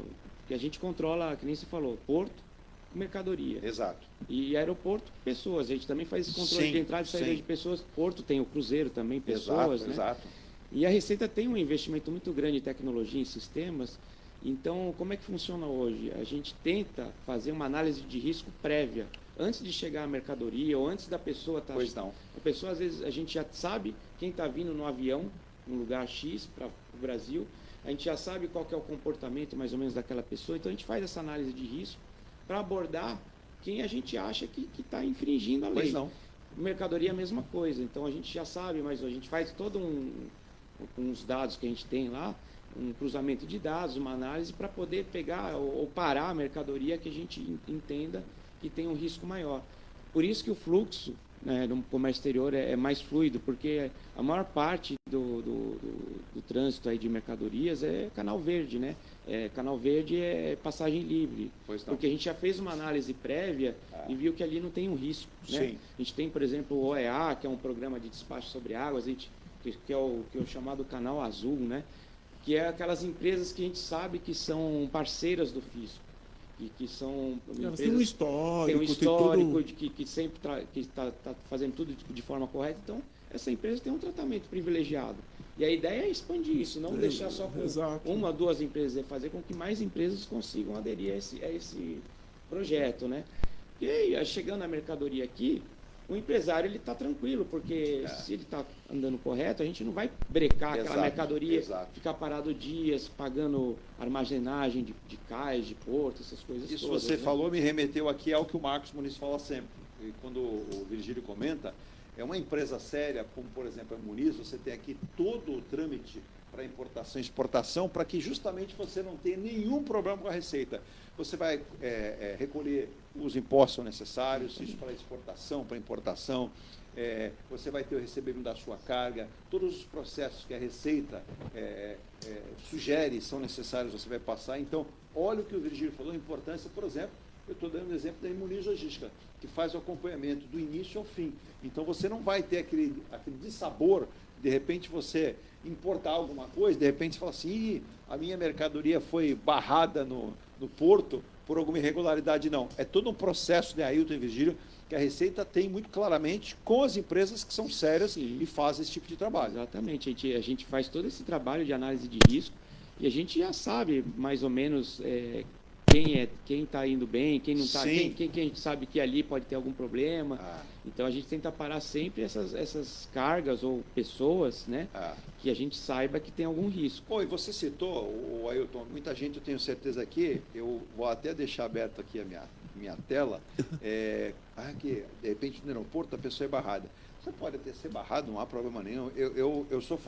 que a gente controla, que nem você falou, porto, mercadoria. Exato. E aeroporto, pessoas. A gente também faz esse controle de entrada e saída de pessoas. Porto tem o cruzeiro também, pessoas. Exato, né? exato. E a Receita tem um investimento muito grande em tecnologia, em sistemas. Então, como é que funciona hoje? A gente tenta fazer uma análise de risco prévia, antes de chegar a mercadoria ou antes da pessoa estar... Pois não. A pessoa, às vezes, a gente já sabe quem está vindo no avião, no lugar X, para o Brasil. A gente já sabe qual que é o comportamento, mais ou menos, daquela pessoa. Então, a gente faz essa análise de risco para abordar quem a gente acha que está infringindo a lei. Pois não. Mercadoria é a mesma coisa. Então, a gente já sabe, mas a gente faz todo uns dados que a gente tem lá, um cruzamento de dados, uma análise para poder pegar ou parar a mercadoria que a gente entenda que tem um risco maior. Por isso que o fluxo, né, no comércio exterior é mais fluido, porque a maior parte do trânsito aí de mercadorias é canal verde, né? Canal verde é passagem livre, porque a gente já fez uma análise prévia e viu que ali não tem um risco, né? Sim. A gente tem, por exemplo, o OEA, que é um programa de despacho sobre águas, que é o chamado Canal Azul, né? Que é aquelas empresas que a gente sabe que são parceiras do fisco. Que são Elas empresas, têm um histórico, tem um histórico tudo... de que sempre está fazendo tudo de forma correta. Então, essa empresa tem um tratamento privilegiado. E a ideia é expandir isso, não deixar só com uma, duas empresas, é fazer com que mais empresas consigam aderir a esse projeto, né? E aí, chegando a mercadoria aqui, o empresário ele está tranquilo, porque se ele está andando correto, a gente não vai brecar aquela mercadoria, ficar parado dias, pagando armazenagem de cais, de porto, essas coisas Isso todas. Você né? falou, me remeteu aqui ao que o Marcos Muniz fala sempre. E quando o Virgílio comenta, é uma empresa séria, como por exemplo a Muniz, você tem aqui todo o trâmite para importação e exportação, para que justamente você não tenha nenhum problema com a Receita. Você vai recolher os impostos necessários, isso para exportação, para importação, você vai ter o recebimento da sua carga, todos os processos que a Receita sugere são necessários, você vai passar. Então, olha o que o Virgílio falou, a importância, por exemplo, eu estou dando o exemplo da Muniz Logística, que faz o acompanhamento do início ao fim. Então, você não vai ter aquele dissabor, de repente você importar alguma coisa, de repente você fala assim, a minha mercadoria foi barrada no porto por alguma irregularidade. Não, é todo um processo, né, Ailton e Virgílio, que a Receita tem muito claramente com as empresas que são sérias e fazem esse tipo de trabalho. Exatamente, a gente faz todo esse trabalho de análise de risco e a gente já sabe mais ou menos quem está indo bem, quem não está, quem a gente sabe que ali pode ter algum problema. Então a gente tenta parar sempre essas cargas ou pessoas, né, que a gente saiba que tem algum risco. Pô, e você citou, o Ailton, muita gente, eu tenho certeza aqui, eu vou até deixar aberto aqui a minha tela, que de repente no aeroporto a pessoa é barrada. Você pode até ser barrado, não há problema nenhum. Eu sou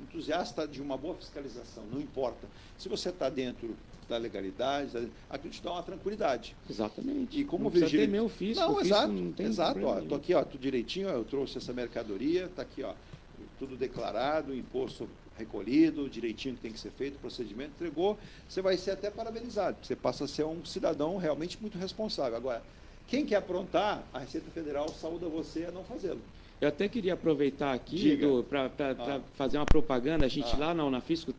entusiasta de uma boa fiscalização, não importa. Se você está dentro da legalidade, aquilo te dá uma tranquilidade. Exatamente. E como não precisa ter meu fisco. Não, exato, não tem exato. Estou aqui, tudo direitinho, eu trouxe essa mercadoria, está aqui, tudo declarado, imposto recolhido, direitinho que tem que ser feito, procedimento, entregou, você vai ser até parabenizado, você passa a ser um cidadão realmente muito responsável. Agora, quem quer aprontar, a Receita Federal saúda você a não fazê-lo. Eu até queria aproveitar aqui para fazer uma propaganda. A gente lá na Unafisco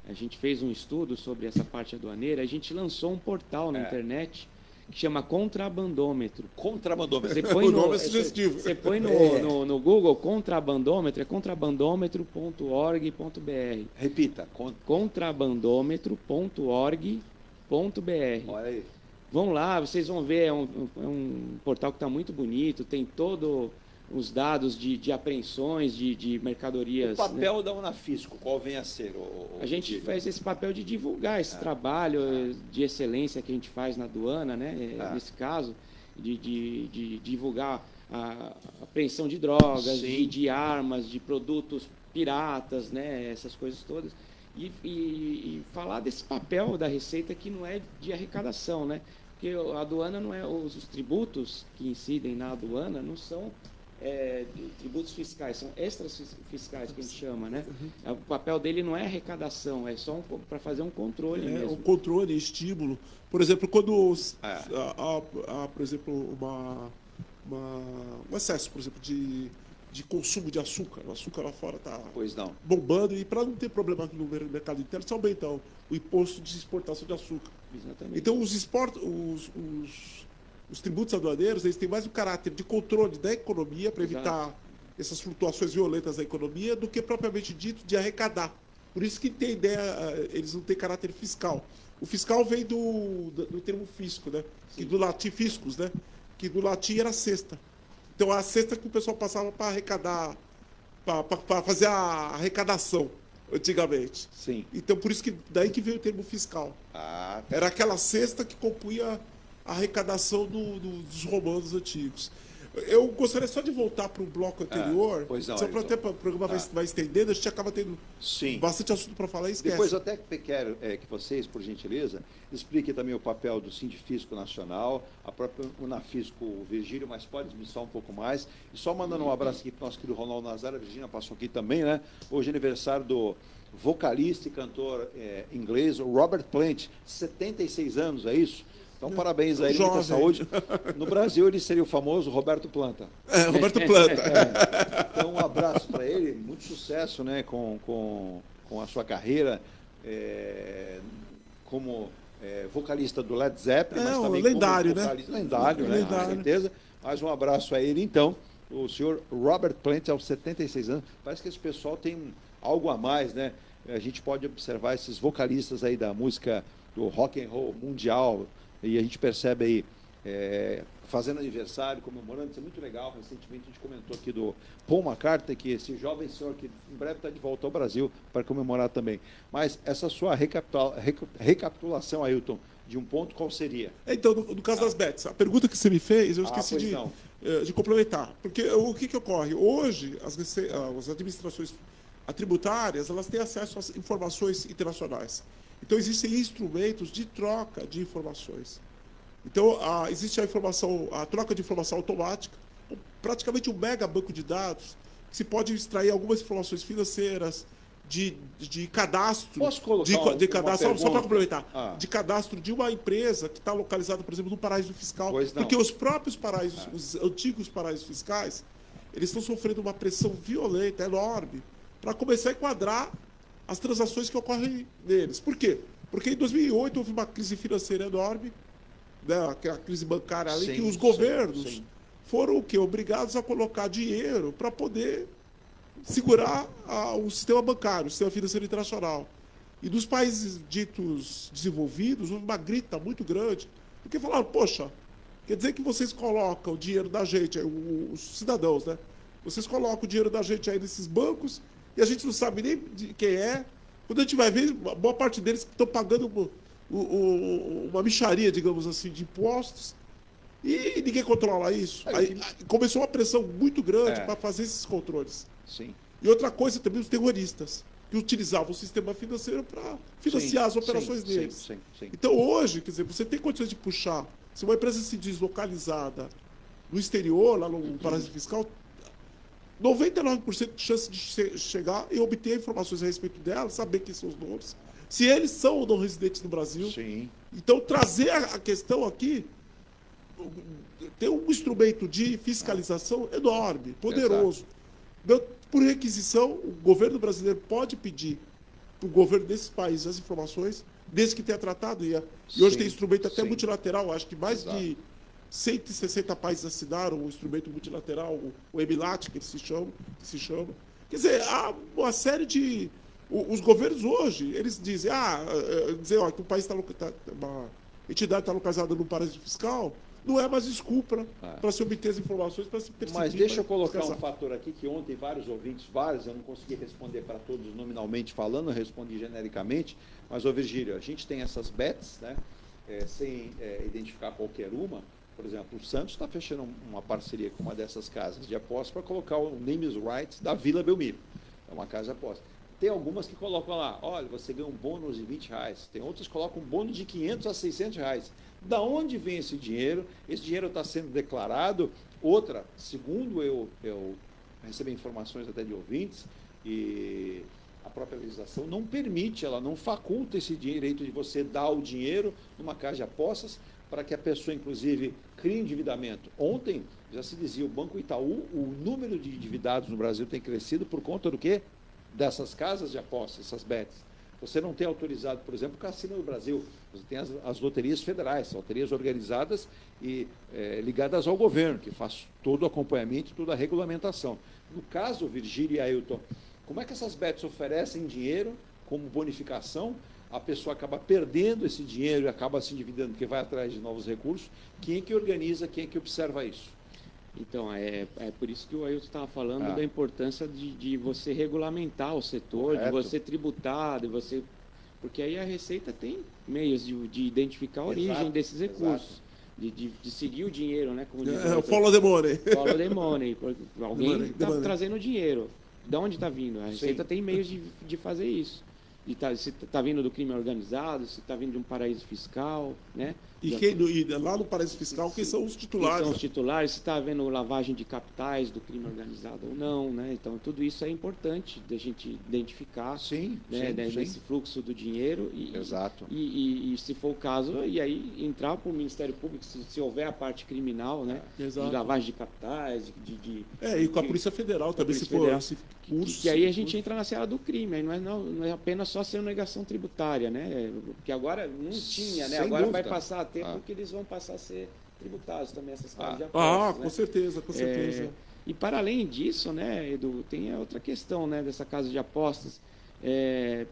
a gente fez um estudo sobre essa parte aduaneira, a gente lançou um portal na internet que chama Contrabandômetro. Contrabandômetro. Você põe o nome é sugestivo. Você põe no Google Contrabandômetro, é contrabandômetro.org.br. Repita. Contrabandômetro.org.br. Olha aí. Vão lá, vocês vão ver, é um portal que está muito bonito, tem todos os dados de apreensões de mercadorias. O papel da Unafisco, qual vem a ser? A gente faz esse papel de divulgar esse trabalho de excelência que a gente faz na aduana, né? Nesse caso, de divulgar a apreensão de drogas, de armas, de produtos piratas, né? Essas coisas todas. E falar desse papel da Receita que não é de arrecadação, né? Porque a aduana não é... Os tributos que incidem na aduana não são tributos fiscais, são extras fiscais que a gente chama, né? O papel dele não é arrecadação, é só para fazer um controle mesmo. Um controle, estímulo. Por exemplo, quando por exemplo, um excesso, por exemplo, de consumo de açúcar. O açúcar lá fora está bombando, e para não ter problema no mercado interno, se aumenta o imposto de exportação de açúcar. Exatamente. Então, os tributos aduaneiros, eles têm mais o caráter de controle da economia para evitar essas flutuações violentas da economia do que propriamente dito de arrecadar. Por isso que tem ideia, eles não têm caráter fiscal. O fiscal vem do termo fisco, né? Que do latim fiscus, né? Que do latim era cesta. Então, a cesta que o pessoal passava para arrecadar, para fazer a arrecadação, antigamente. Sim. Então, por isso que daí que veio o termo fiscal. Era aquela cesta que compunha a arrecadação dos romanos antigos. Eu gostaria só de voltar para o bloco anterior, só para até o programa vai estendendo, a gente acaba tendo bastante assunto para falar e esquece. Depois eu até quero que vocês, por gentileza, expliquem também o papel do Sindifisco Nacional, a própria Unafisco, o Virgílio, mas pode esmiuçar um pouco mais. E só mandando um abraço aqui para o nosso querido Ronaldo Nazário, a Virgínia passou aqui também, né? Hoje é aniversário do vocalista e cantor inglês, o Robert Plant, 76 anos, é isso? Então, parabéns a ele, muita saúde. No Brasil, ele seria o famoso Roberto Planta. Roberto Planta. Então, um abraço para ele, muito sucesso, né, com a sua carreira como vocalista do Led Zeppelin, mas também lendário, como vocalista, lendário, né, com certeza. Mais um abraço a ele, então. O senhor Robert Plant, aos 76 anos. Parece que esse pessoal tem algo a mais, né? A gente pode observar esses vocalistas aí da música do rock and roll mundial, e a gente percebe aí, fazendo aniversário, comemorando, isso é muito legal. Recentemente a gente comentou aqui do Paul McCartney, que esse jovem senhor que em breve está de volta ao Brasil para comemorar também. Mas essa sua recapitulação, Ailton, de um ponto, qual seria? Então, no caso das bets, a pergunta que você me fez, eu esqueci de complementar. Porque o que ocorre? Hoje, as administrações tributárias, elas têm acesso às informações internacionais. Então, existem instrumentos de troca de informações. Então, existe a troca de informação automática, praticamente um mega banco de dados, que se pode extrair algumas informações financeiras, de cadastro. Posso colocar de cadastro, só para complementar, de cadastro de uma empresa que está localizada, por exemplo, no paraíso fiscal. Porque os próprios paraísos, os antigos paraísos fiscais, eles estão sofrendo uma pressão violenta, enorme, para começar a enquadrar as transações que ocorrem neles. Por quê? Porque em 2008 houve uma crise financeira enorme, né, a crise bancária ali, que os governos foram o quê? Obrigados a colocar dinheiro para poder segurar o sistema bancário, o sistema financeiro internacional. E dos países ditos desenvolvidos, houve uma grita muito grande, porque falaram, poxa, quer dizer que vocês colocam o dinheiro da gente, os cidadãos, né? Vocês colocam o dinheiro da gente aí nesses bancos, e a gente não sabe nem de quem é. Quando a gente vai ver, boa parte deles estão pagando uma mixaria, digamos assim, de impostos, e ninguém controla isso. Aí começou uma pressão muito grande para fazer esses controles. Sim. E outra coisa também, os terroristas, que utilizavam o sistema financeiro para financiar as operações deles. Então, hoje, quer dizer, você tem condições de puxar. Se uma empresa se diz localizada no exterior, lá no paraíso fiscal, 99% de chance de chegar e obter informações a respeito dela, saber quem são os donos, se eles são ou não residentes no Brasil. Sim. Então, trazer a questão aqui, tem um instrumento de fiscalização enorme, poderoso. Por requisição, o governo brasileiro pode pedir para o governo desses países as informações, desde que tenha tratado, e hoje tem instrumento até multilateral, acho que mais de 160 países assinaram o instrumento multilateral, o EMILAT, que se chama. Quer dizer, há uma série de... Os governos hoje, eles dizem, que o país uma entidade está localizada no paraíso fiscal, não é mais desculpa para se obter as informações, para se perseguir. Mas deixa eu colocar um fator aqui, que ontem vários ouvintes, eu não consegui responder para todos nominalmente falando, eu respondi genericamente, mas, Virgílio, a gente tem essas bets, né, sem identificar qualquer uma. Por exemplo, o Santos está fechando uma parceria com uma dessas casas de apostas para colocar o Names Rights da Vila Belmiro. É uma casa de aposta. Tem algumas que colocam lá, olha, você ganha um bônus de R$20. Tem outras que colocam um bônus de R$500 a R$600. Da onde vem esse dinheiro? Esse dinheiro está sendo declarado. Outra, segundo eu recebi informações até de ouvintes, e a própria legislação não permite, ela não faculta esse direito de você dar o dinheiro numa casa de apostas para que a pessoa, inclusive, crie endividamento. Ontem, já se dizia, o Banco Itaú, o número de endividados no Brasil tem crescido por conta do quê? Dessas casas de apostas, essas bets. Você não tem autorizado, por exemplo, o Cassino do Brasil. Você tem as loterias federais, loterias organizadas e ligadas ao governo, que faz todo o acompanhamento, toda a regulamentação. No caso, Virgílio e Ailton, como é que essas bets oferecem dinheiro como bonificação? A pessoa acaba perdendo esse dinheiro e acaba se endividando porque vai atrás de novos recursos. Quem é que organiza, quem é que observa isso? Então, é por isso que o Ailton estava falando da importância de você regulamentar o setor, de você tributar, de você... Porque aí a Receita tem meios de identificar a origem desses recursos, de seguir o dinheiro, né? Como follow the money. Follow the money. Alguém está trazendo dinheiro. De onde está vindo? A Receita tem meios de fazer isso. Se está vindo do crime organizado, se está vindo de um paraíso fiscal, né? E lá no paraíso fiscal, quem são os titulares? Quem são os titulares, se está havendo lavagem de capitais do crime organizado ou não, né? Então, tudo isso é importante da gente identificar, nesse fluxo do dinheiro. E se for o caso, e aí entrar para o Ministério Público, se houver a parte criminal, né? De lavagem de capitais, e com a Polícia Federal também, se for curso. Que aí a gente entra na seara do crime, aí não é apenas só sonegação tributária, né? Porque agora não tinha, né? Agora vai passar a ter, porque eles vão passar a ser tributados também, essas casas de apostas. Com certeza, com certeza. E para além disso, né, Edu, tem a outra questão, né, dessa casa de apostas.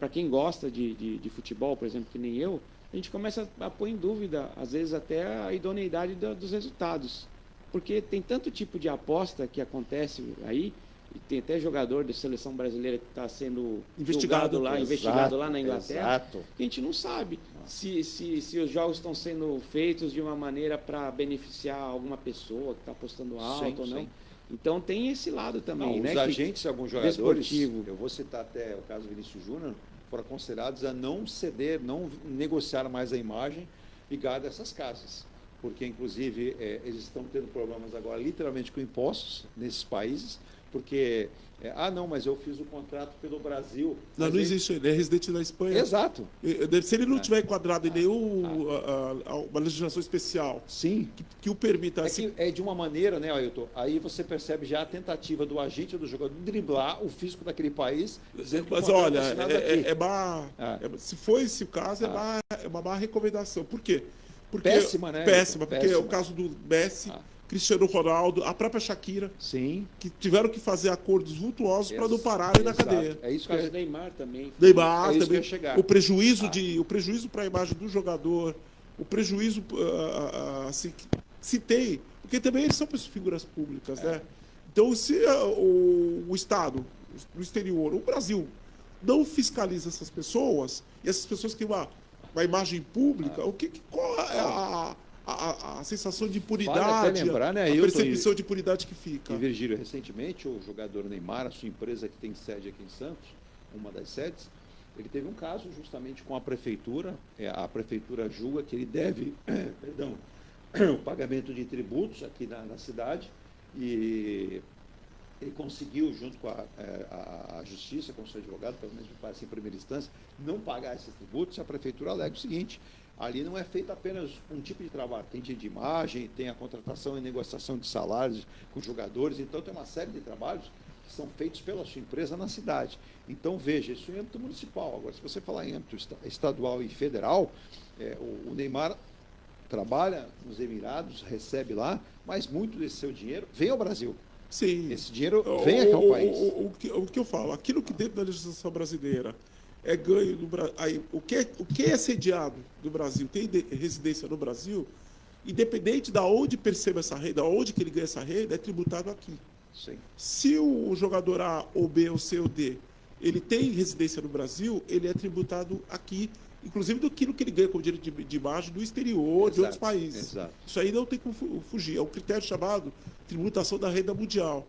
Para quem gosta de futebol, por exemplo, que nem eu, a gente começa a pôr em dúvida, às vezes, até a idoneidade dos resultados. Porque tem tanto tipo de aposta que acontece aí, e tem até jogador da seleção brasileira que está sendo investigado lá na Inglaterra, que a gente não sabe se os jogos estão sendo feitos de uma maneira para beneficiar alguma pessoa que está apostando alto ou não. Então tem esse lado também. Os agentes, alguns jogadores, eu vou citar até o caso do Vinícius Júnior, foram aconselhados a não ceder, não negociar mais a imagem ligada a essas casas. Porque, inclusive, eles estão tendo problemas agora, literalmente, com impostos nesses países, porque, não, mas eu fiz o contrato pelo Brasil. Não existe, ele é residente da Espanha. Exato. Se ele não tiver enquadrado em uma legislação especial que o permita... É de uma maneira, né, Ailton? Aí você percebe já a tentativa do agente ou do jogador de driblar o fisco daquele país, dizendo que mas olha, se for esse o caso, é uma má recomendação. Por quê? Péssima, né? Péssima, porque é o caso do Messi, Cristiano Ronaldo, a própria Shakira, que tiveram que fazer acordos vultuosos para não pararem na cadeia. É isso que o Neymar também. Neymar também. O prejuízo para a imagem do jogador, o prejuízo assim, se tem, porque também eles são figuras públicas, né? Então, se o Estado, no exterior, o Brasil, não fiscaliza essas pessoas, e essas pessoas têm uma imagem pública, qual é a sensação de impunidade, vale até lembrar, né, a percepção de impunidade que fica. E, Virgílio, recentemente, o jogador Neymar, a sua empresa que tem sede aqui em Santos, uma das sedes, ele teve um caso justamente com a prefeitura. A prefeitura julga que ele deve o pagamento de tributos aqui na cidade, e ele conseguiu, junto com a justiça, com o seu advogado, pelo menos me parece em primeira instância, não pagar esses tributos. A prefeitura alega o seguinte: ali não é feito apenas um tipo de trabalho, tem de imagem, tem a contratação e negociação de salários com jogadores, então tem uma série de trabalhos que são feitos pela sua empresa na cidade. Então, veja, isso em âmbito municipal. Agora, se você falar em âmbito estadual e federal, o Neymar trabalha nos Emirados, recebe lá, mas muito desse seu dinheiro vem ao Brasil. Sim. Esse dinheiro vem aqui ao país. O que eu falo, aquilo que dentro da legislação brasileira é ganho do Brasil. O que é sediado do Brasil, tem residência no Brasil, independente de onde perceba essa renda, onde que ele ganha essa renda, é tributado aqui. Sim. Se o jogador A, ou B, ou C, ou D, ele tem residência no Brasil, ele é tributado aqui, inclusive daquilo que ele ganha com direito de imagem do exterior, de outros países. Isso aí não tem como fugir. É um critério chamado tributação da renda mundial.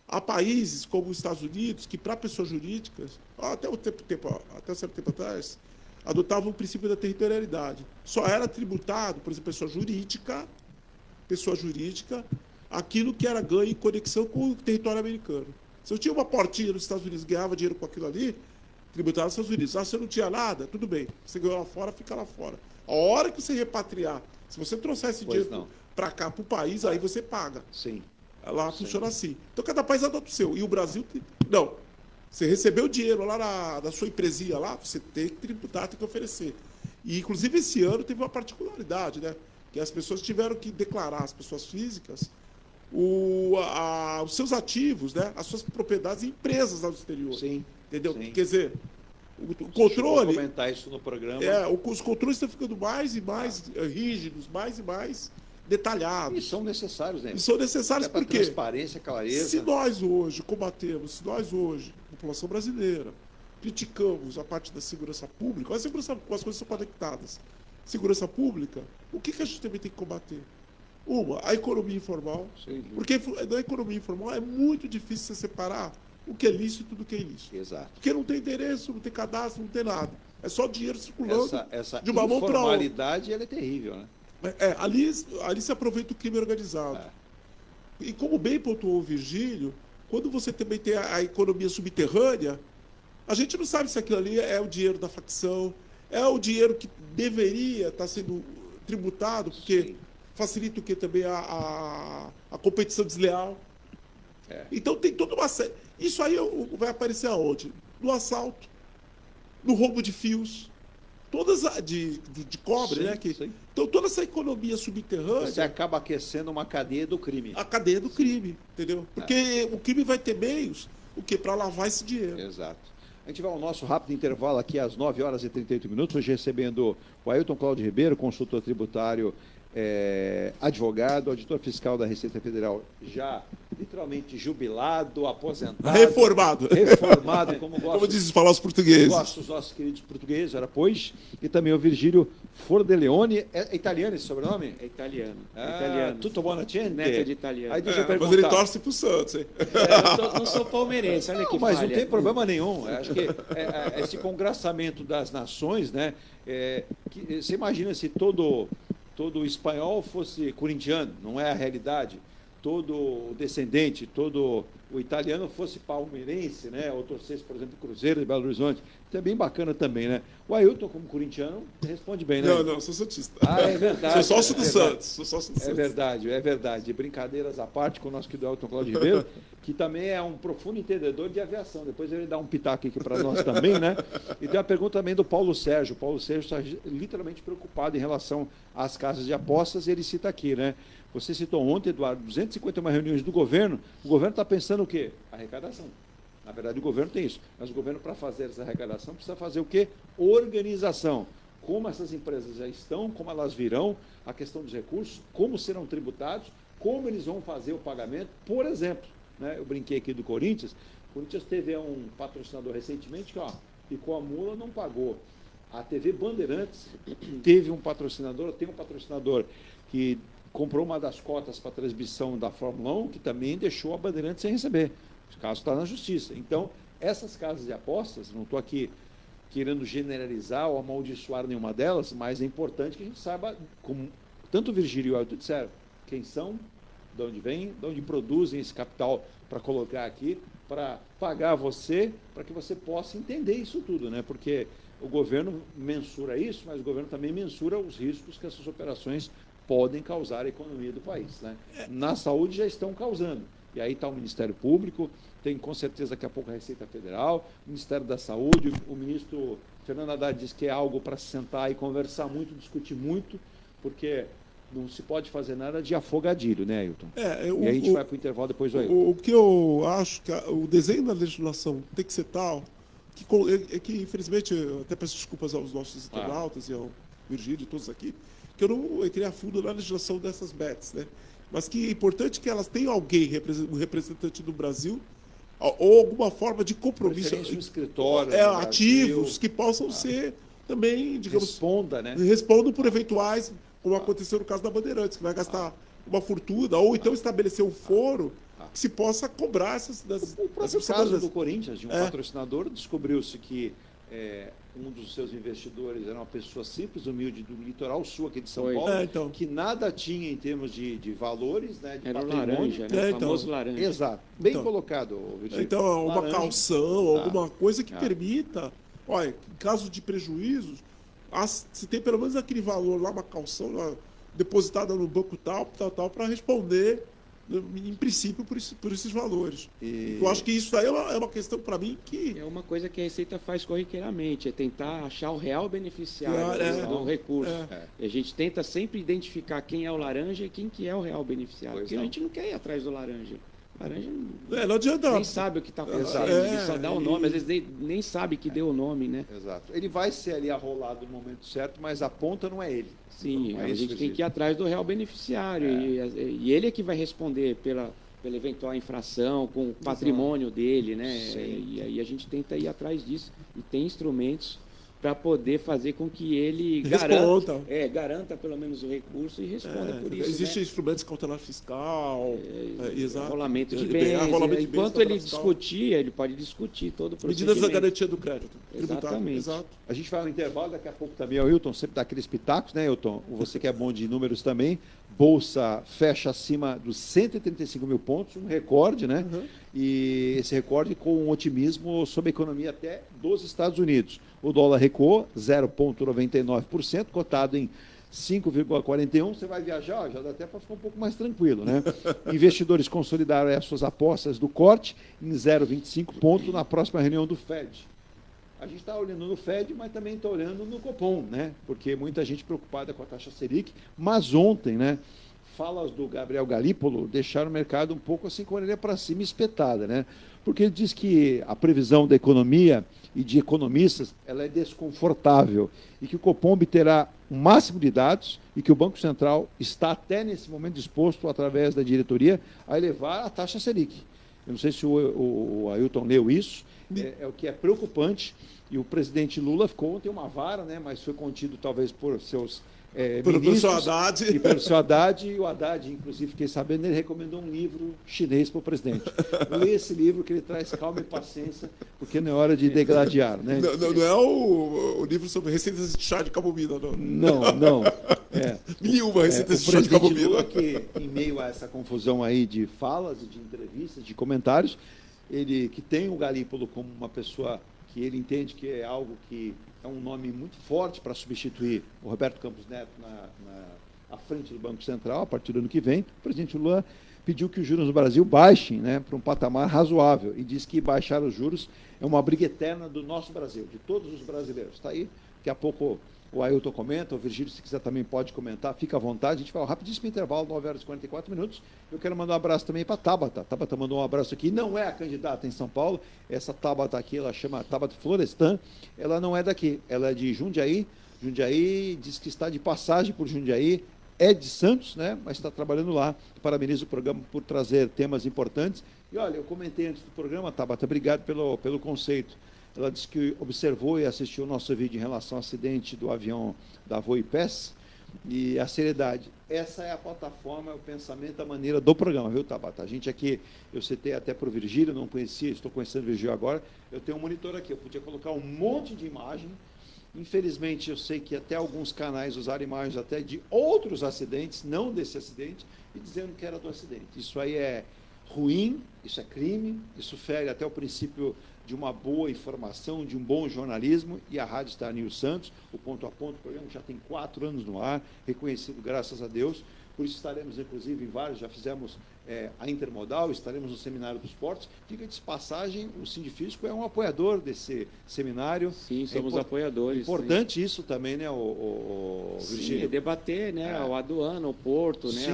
Há países como os Estados Unidos que, para pessoas jurídicas, até um certo tempo atrás, adotavam o princípio da territorialidade. Só era tributado, por exemplo, pessoa jurídica, aquilo que era ganho em conexão com o território americano. Se eu tinha uma portinha nos Estados Unidos, ganhava dinheiro com aquilo ali, tributava nos Estados Unidos. Se você não tinha nada, tudo bem. Você ganhou lá fora, fica lá fora. A hora que você repatriar, se você trouxer esse dinheiro para cá, para o país, aí você paga. Sim. Lá funciona assim. Então, cada país adota o seu. E o Brasil, não. Você recebeu o dinheiro lá da sua empresinha lá, você tem que tributar, tem que oferecer. E, inclusive, esse ano teve uma particularidade, né? Que as pessoas tiveram que declarar, as pessoas físicas, os seus ativos, né? As suas propriedades em empresas lá do exterior. Sim. Entendeu? Sim. Quer dizer, o controle... Vou comentar isso no programa. Os controles estão ficando mais e mais rígidos, mais e mais detalhados. E são necessários, né? E são necessários porque... transparência, clareza. Se nós hoje combatemos, se nós hoje, população brasileira, criticamos a parte da segurança pública, as coisas são conectadas. Segurança pública, o que a gente também tem que combater? A economia informal. Sim. Porque na economia informal é muito difícil você separar o que é lícito do que é ilícito. Exato. Porque não tem endereço, não tem cadastro, não tem nada. É só dinheiro circulando essa de uma mão para outra. A informalidade ela é terrível, né? Ali se aproveita o crime organizado. E como bem pontuou o Virgílio, quando você também tem a economia subterrânea, a gente não sabe se aquilo ali é o dinheiro da facção, é o dinheiro que deveria estar sendo tributado, porque facilita o que também a competição desleal. Então tem toda uma série. Isso aí vai aparecer aonde? No assalto, no roubo de fios, todas de cobre, sim, né? Sim. Então toda essa economia subterrânea... Você acaba aquecendo uma cadeia do crime. A cadeia do crime, entendeu? Porque o crime vai ter meios, para lavar esse dinheiro. Exato. A gente vai ao nosso rápido intervalo aqui às 9 horas e 38 minutos, hoje recebendo o Ailton Cláudio Ribeiro, consultor tributário, advogado, auditor fiscal da Receita Federal, já literalmente jubilado, aposentado. Reformado, como dizem falar os portugueses. Gosto dos nossos queridos portugueses, pois. E também o Virgílio Fordeleone. É italiano esse sobrenome? É italiano. Italiano. Tutto buonacente? Neto de italiano. Aí deixa eu perguntar. Mas ele torce pro Santos, hein? Eu não sou palmeirense, olha que Mas falha. não tem problema nenhum. Acho que esse congraçamento das nações, né? Você imagina se todo espanhol fosse corintiano, não é a realidade. Todo descendente, todo o italiano fosse palmeirense, né? Ou torcesse, por exemplo, Cruzeiro de Belo Horizonte. Isso é bem bacana também, né? O Ailton, como corintiano, responde bem, né? Não, sou santista. É verdade. Sou sócio do Santos. É verdade. Brincadeiras à parte com o nosso querido Ailton Cláudio Ribeiro, que também é um profundo entendedor de aviação. Depois ele dá um pitaco aqui para nós também, né? E tem uma pergunta também do Paulo Sérgio. O Paulo Sérgio está literalmente preocupado em relação às casas de apostas, e ele cita aqui, né? Você citou ontem, Eduardo, 251 reuniões do governo. O governo está pensando o quê? Arrecadação. Na verdade, o governo tem isso. Mas o governo, para fazer essa arrecadação, precisa fazer o quê? Organização. Como essas empresas já estão, como elas virão, a questão dos recursos, como serão tributados, como eles vão fazer o pagamento. Por exemplo, né, eu brinquei aqui do Corinthians. O Corinthians teve um patrocinador recentemente que ficou a mula, não pagou. A TV Bandeirantes teve um patrocinador, tem um patrocinador que comprou uma das cotas para transmissão da Fórmula 1, que também deixou a Bandeirantes sem receber. O caso está na justiça. Então, essas casas de apostas, não estou aqui querendo generalizar ou amaldiçoar nenhuma delas, mas é importante que a gente saiba, como tanto o Virgílio e o Ailton disseram, quem são, de onde vêm, de onde produzem esse capital para colocar aqui, para pagar você, para que você possa entender isso tudo, né? Porque o governo mensura isso, mas o governo também mensura os riscos que essas operações podem causar à economia do país, né? Na saúde já estão causando. E aí está o Ministério Público, tem com certeza daqui a pouco a Receita Federal, o Ministério da Saúde, o ministro Fernando Haddad diz que é algo para se sentar e conversar muito, discutir muito, porque não se pode fazer nada de afogadilho, né, Ailton? E aí a gente vai para o intervalo depois do Ailton. O que eu acho que o desenho da legislação tem que ser tal, que infelizmente, eu até peço desculpas aos nossos internautas e ao Virgílio e todos aqui, que eu não entrei a fundo na legislação dessas bets, né? Mas que é importante que elas tenham alguém, um representante do Brasil, ou alguma forma de compromisso. Um escritório. Ativos que possam ser também, digamos. Respondam por eventuais, como aconteceu no caso da Bandeirantes, que vai gastar uma fortuna, ou então estabelecer um foro que se possa cobrar essas... O próprio caso do Corinthians, de um patrocinador, descobriu-se que um dos seus investidores era uma pessoa simples, humilde, do litoral sul aqui de São Paulo, que nada tinha em termos de valores, né, de era patrimônio. Laranja, né? O famoso laranja. Exato. Bem colocado, Virgílio. Então, uma calção, alguma coisa que permita... Olha, em caso de prejuízos, se tem pelo menos aquele valor lá, uma calção depositada no banco tal, para responder, em princípio, por esses valores. Eu acho que isso aí é uma questão, para mim, que... É uma coisa que a Receita faz corriqueiramente, é tentar achar o real beneficiário do recurso. E a gente tenta sempre identificar quem é o laranja e quem que é o real beneficiário. Porque a gente não quer ir atrás do laranja. Laranja não adianta. Nem sabe o que está acontecendo, ele só dá o nome, às vezes nem sabe que deu o nome, né? Exato. Ele vai ser ali arrolado no momento certo, mas a ponta não é ele. Sim, a gente tem que ir atrás do real beneficiário, e ele é que vai responder pela eventual infração, com o patrimônio dele, né? E aí a gente tenta ir atrás disso, e tem instrumentos para poder fazer com que ele garanta pelo menos o recurso e responda por isso. Existem instrumentos de cautelar fiscal, rolamento de bens. Enquanto ele discutir, ele pode discutir todo o procedimento. Medidas da garantia do crédito. Exatamente. Exato. A gente vai ao intervalo, daqui a pouco também o Hilton sempre dá aqueles pitacos, né, Hilton? Você que é bom de números também. Bolsa fecha acima dos 135 mil pontos, um recorde, né? E esse recorde com um otimismo sobre a economia até dos Estados Unidos. O dólar recuou 0,99%, cotado em 5,41. Você vai viajar, já dá até para ficar um pouco mais tranquilo, né? Investidores consolidaram as suas apostas do corte em 0,25 ponto na próxima reunião do Fed. A gente está olhando no Fed, mas também está olhando no Copom, né? Porque muita gente preocupada com a taxa Selic. Mas ontem, né, falas do Gabriel Galípolo deixaram o mercado um pouco assim com a orelha para cima espetada, né? Porque ele diz que a previsão da economia e de economistas ela é desconfortável e que o Copom obterá o máximo de dados e que o Banco Central está até nesse momento disposto, através da diretoria, a elevar a taxa Selic. Eu não sei se o Ailton leu isso, é o que é preocupante. E o presidente Lula ficou ontem uma vara, né, mas foi contido talvez por seus ministros. Pelo Haddad. E pelo seu Haddad. E o Haddad, inclusive, fiquei sabendo, ele recomendou um livro chinês para o presidente. Leia esse livro que ele traz calma e paciência, porque não é hora de degladiar. Né? Não é o livro sobre receitas de chá de camomila, não. Não. Nenhuma receita de chá de camomila. Lula, que em meio a essa confusão aí de falas, de entrevistas, de comentários, ele que tem o Galípolo como uma pessoa que ele entende que é algo que é um nome muito forte para substituir o Roberto Campos Neto à frente do Banco Central, a partir do ano que vem. O presidente Lula pediu que os juros no Brasil baixem, né, para um patamar razoável, e diz que baixar os juros é uma briga eterna do nosso Brasil, de todos os brasileiros. Está aí, daqui a pouco o Ailton comenta, o Virgílio, se quiser, também pode comentar, fica à vontade. A gente vai ao rapidíssimo intervalo, 9h44. Eu quero mandar um abraço também para a Tabata. A Tabata mandou um abraço aqui, não é a candidata em São Paulo, essa Tabata aqui, ela chama Tabata Florestan, ela não é daqui, ela é de Jundiaí. Jundiaí diz que está de passagem por Jundiaí, é de Santos, né, mas está trabalhando lá. Parabenizo o programa por trazer temas importantes. E olha, eu comentei antes do programa, Tabata, obrigado pelo conceito. Ela disse que observou e assistiu o nosso vídeo em relação ao acidente do avião da Voipes e a seriedade. Essa é a plataforma, é o pensamento, a maneira do programa, viu, Tabata? A gente aqui, eu citei até para o Virgílio, não conhecia, estou conhecendo o Virgílio agora, eu tenho um monitor aqui, eu podia colocar um monte de imagem. Infelizmente, eu sei que até alguns canais usaram imagens até de outros acidentes, não desse acidente, e dizendo que era do acidente. Isso aí é ruim, isso é crime, isso fere até o princípio de uma boa informação, de um bom jornalismo, e a Rádio Star News Santos, o Ponto a Ponto, o programa já tem 4 anos no ar, reconhecido graças a Deus, por isso estaremos, inclusive, em vários, já fizemos a Intermodal, estaremos no Seminário dos Portos. Diga de passagem, o Sindifisco é um apoiador desse seminário. Sim, somos apoiadores. Importante sim. Isso também, né, o Virgílio? Sim, debater, né, a aduana, o porto, né,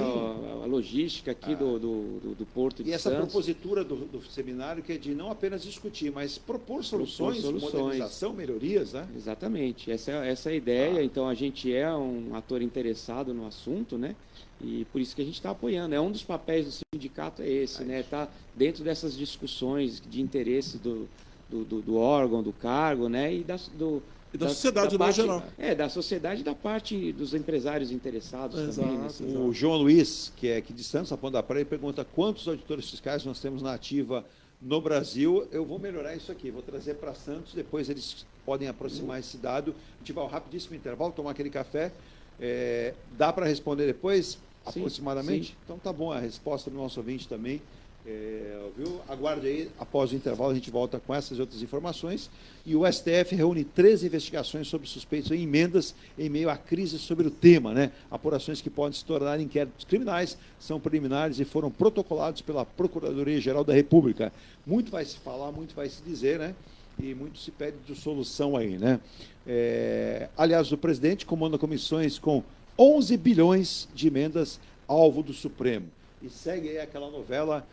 a logística aqui do porto de Santos. E essa Santos. propositura do seminário que é de não apenas discutir, mas propor soluções, modernização, melhorias, né? Exatamente, essa é a ideia. Então, a gente é um ator interessado no assunto, né? E por isso que a gente está apoiando. É um dos papéis do sindicato, é esse, né? Tá dentro dessas discussões de interesse do órgão, do cargo, né? E E da sociedade, no geral. Da sociedade e da parte dos empresários interessados também. O João Luiz, que é aqui de Santos, a Ponta da Praia, pergunta quantos auditores fiscais nós temos na ativa no Brasil. Eu vou melhorar isso aqui, vou trazer para Santos, depois eles podem aproximar esse dado. A gente vai ao rapidíssimo intervalo, tomar aquele café. Dá para responder depois, aproximadamente? Sim. Então tá bom, a resposta do nosso ouvinte também. Viu? Aguarde aí, após o intervalo a gente volta com essas e outras informações. E o STF reúne 13 investigações sobre suspeitos em emendas em meio à crise sobre o tema, né? Apurações que podem se tornar inquéritos criminais, são preliminares e foram protocolados pela Procuradoria-Geral da República. Muito vai se falar, muito vai se dizer, né? E muito se pede de solução aí, né? Aliás, o presidente comanda comissões com 11 bilhões de emendas alvo do Supremo. E segue aí aquela novela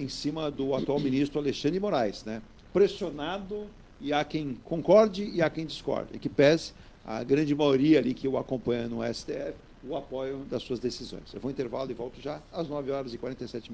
em cima do atual ministro Alexandre de Moraes, né? Pressionado, e há quem concorde e há quem discorde. E que pese a grande maioria ali que o acompanha no STF, o apoio das suas decisões. Eu vou intervalo e volto já às 9h47.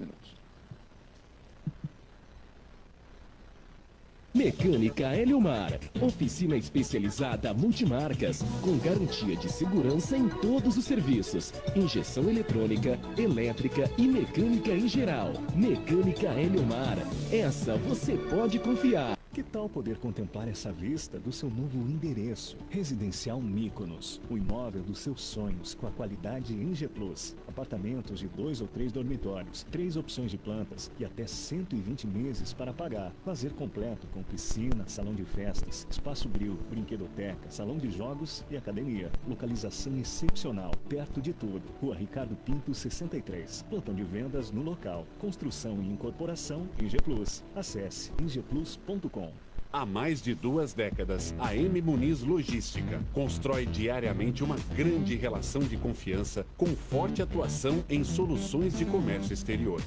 Mecânica Eliomar, oficina especializada multimarcas, com garantia de segurança em todos os serviços, injeção eletrônica, elétrica e mecânica em geral. Mecânica Eliomar, essa você pode confiar. Que tal poder contemplar essa vista do seu novo endereço? Residencial Mykonos, o imóvel dos seus sonhos com a qualidade Inge Plus. Apartamentos de 2 ou 3 dormitórios, 3 opções de plantas e até 120 meses para pagar. Lazer completo com piscina, salão de festas, espaço grill, brinquedoteca, salão de jogos e academia. Localização excepcional, perto de tudo. Rua Ricardo Pinto 63. Plantão de vendas no local. Construção e incorporação Inge Plus. Acesse ingeplus.com. Há mais de 2 décadas, a M Muniz Logística constrói diariamente uma grande relação de confiança com forte atuação em soluções de comércio exterior.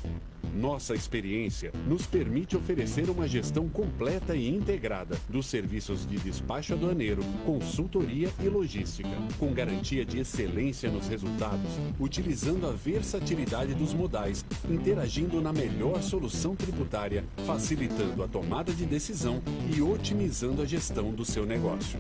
Nossa experiência nos permite oferecer uma gestão completa e integrada dos serviços de despacho aduaneiro, consultoria e logística, com garantia de excelência nos resultados, utilizando a versatilidade dos modais, interagindo na melhor solução tributária, facilitando a tomada de decisão e otimizando a gestão do seu negócio.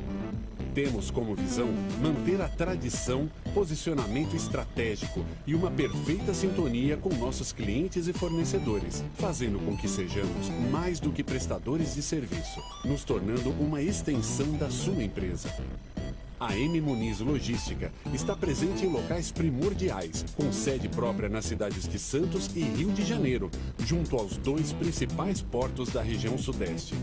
Temos como visão manter a tradição, posicionamento estratégico e uma perfeita sintonia com nossos clientes e fornecedores, fazendo com que sejamos mais do que prestadores de serviço, nos tornando uma extensão da sua empresa. A M Muniz Logística está presente em locais primordiais, com sede própria nas cidades de Santos e Rio de Janeiro, junto aos 2 principais portos da região sudeste.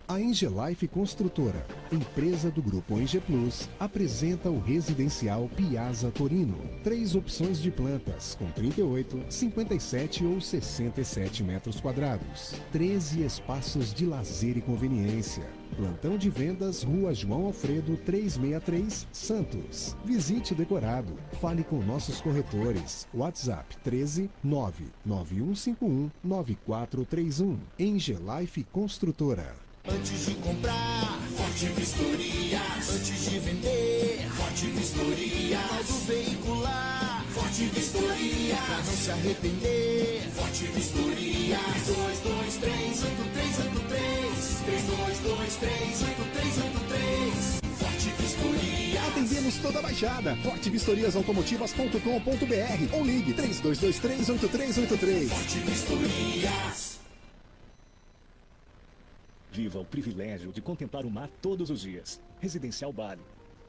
A Engelife Construtora, empresa do Grupo Enge Plus, apresenta o residencial Piazza Torino. 3 opções de plantas, com 38, 57 ou 67 metros quadrados. 13 espaços de lazer e conveniência. Plantão de vendas, Rua João Alfredo 363, Santos. Visite o decorado. Fale com nossos corretores. WhatsApp 13 99151 9431. Engelife Construtora. Antes de comprar, Forte Vistorias. Antes de vender, Forte Vistorias. Modo veicular, Forte Vistorias. Pra não se arrepender, Forte Vistorias. 322383. 322383. Forte Vistorias. Atendemos toda a Baixada. fortevistoriasautomotivas.com.br ou ligue 32238383. Forte Vistorias. Viva o privilégio de contemplar o mar todos os dias. Residencial Bali.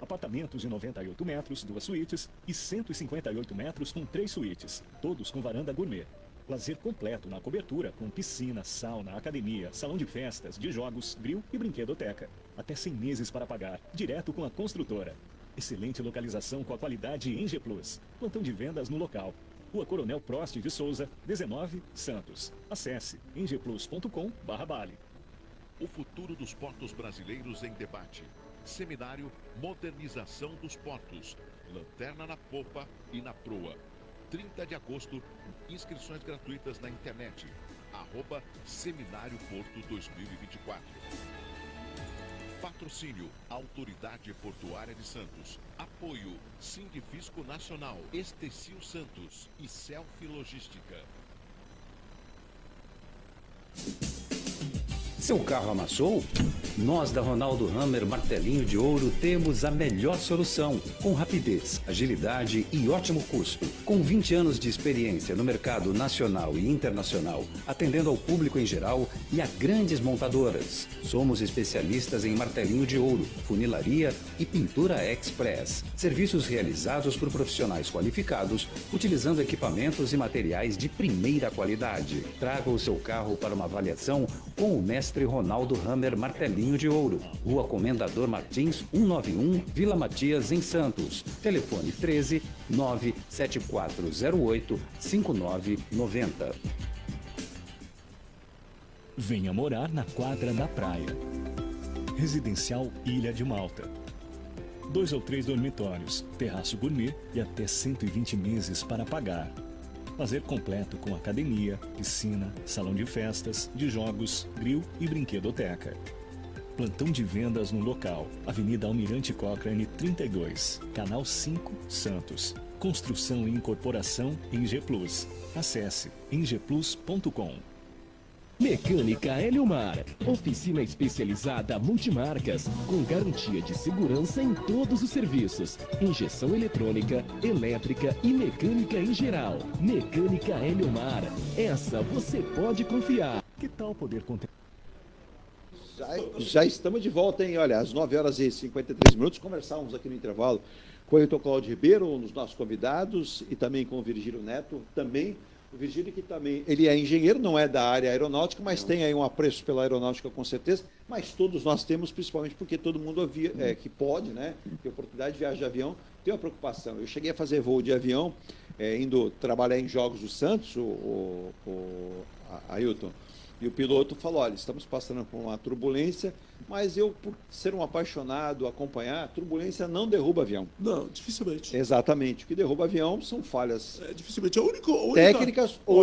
Apartamentos de 98 metros, 2 suítes e 158 metros com 3 suítes, todos com varanda gourmet. Lazer completo na cobertura com piscina, sauna, academia, salão de festas, de jogos, grill e brinquedoteca. Até 100 meses para pagar, direto com a construtora. Excelente localização com a qualidade Enge Plus. Plantão de vendas no local. Rua Coronel Prost de Souza, 19, Santos. Acesse engeplus.com/Bali. O futuro dos portos brasileiros em debate. Seminário Modernização dos Portos. Lanterna na popa e na proa. 30 de agosto, inscrições gratuitas na internet. @Seminário Porto 2024. Patrocínio Autoridade Portuária de Santos. Apoio Sindifisco Nacional, Estecil Santos e Selfie Logística. Seu carro amassou? Nós da Ronaldo Hammer Martelinho de Ouro temos a melhor solução, com rapidez, agilidade e ótimo custo. Com 20 anos de experiência no mercado nacional e internacional, atendendo ao público em geral e a grandes montadoras. Somos especialistas em martelinho de ouro, funilaria e pintura express. Serviços realizados por profissionais qualificados, utilizando equipamentos e materiais de primeira qualidade. Traga o seu carro para uma avaliação com o mestre Ronaldo Hammer Martelinho de Ouro. Rua Comendador Martins, 191, Vila Matias, em Santos. Telefone 13 97408 5990. Venha morar na quadra da praia. Residencial Ilha de Malta. 2 ou 3 dormitórios, terraço gourmet e até 120 meses para pagar. Lazer completo com academia, piscina, salão de festas, de jogos, grill e brinquedoteca. Plantão de vendas no local. Avenida Almirante Cochrane 32, Canal 5, Santos. Construção e incorporação Eng Plus. Acesse engplus.com. Mecânica Eliomar, oficina especializada multimarcas, com garantia de segurança em todos os serviços, injeção eletrônica, elétrica e mecânica em geral. Mecânica Eliomar, essa você pode confiar. Que tal poder contar? Já estamos de volta, hein? Olha, às 9 horas e 53 minutos, conversávamos aqui no intervalo com o Ailton Cláudio Ribeiro, um dos nossos convidados, e também com o Virgílio Neto, também. O Virgílio, que também, ele é engenheiro, não é da área aeronáutica, mas tem aí um apreço pela aeronáutica com certeza, mas todos nós temos, principalmente porque todo mundo que pode, né, ter oportunidade de viajar de avião, tem uma preocupação. Eu cheguei a fazer voo de avião, indo trabalhar em Jogos do Santos, o Ailton, e o piloto falou, olha, estamos passando por uma turbulência, mas eu, por ser um apaixonado, acompanhar, a turbulência não derruba avião. Não, dificilmente. Exatamente. O que derruba avião são falhas dificilmente. A única técnicas ou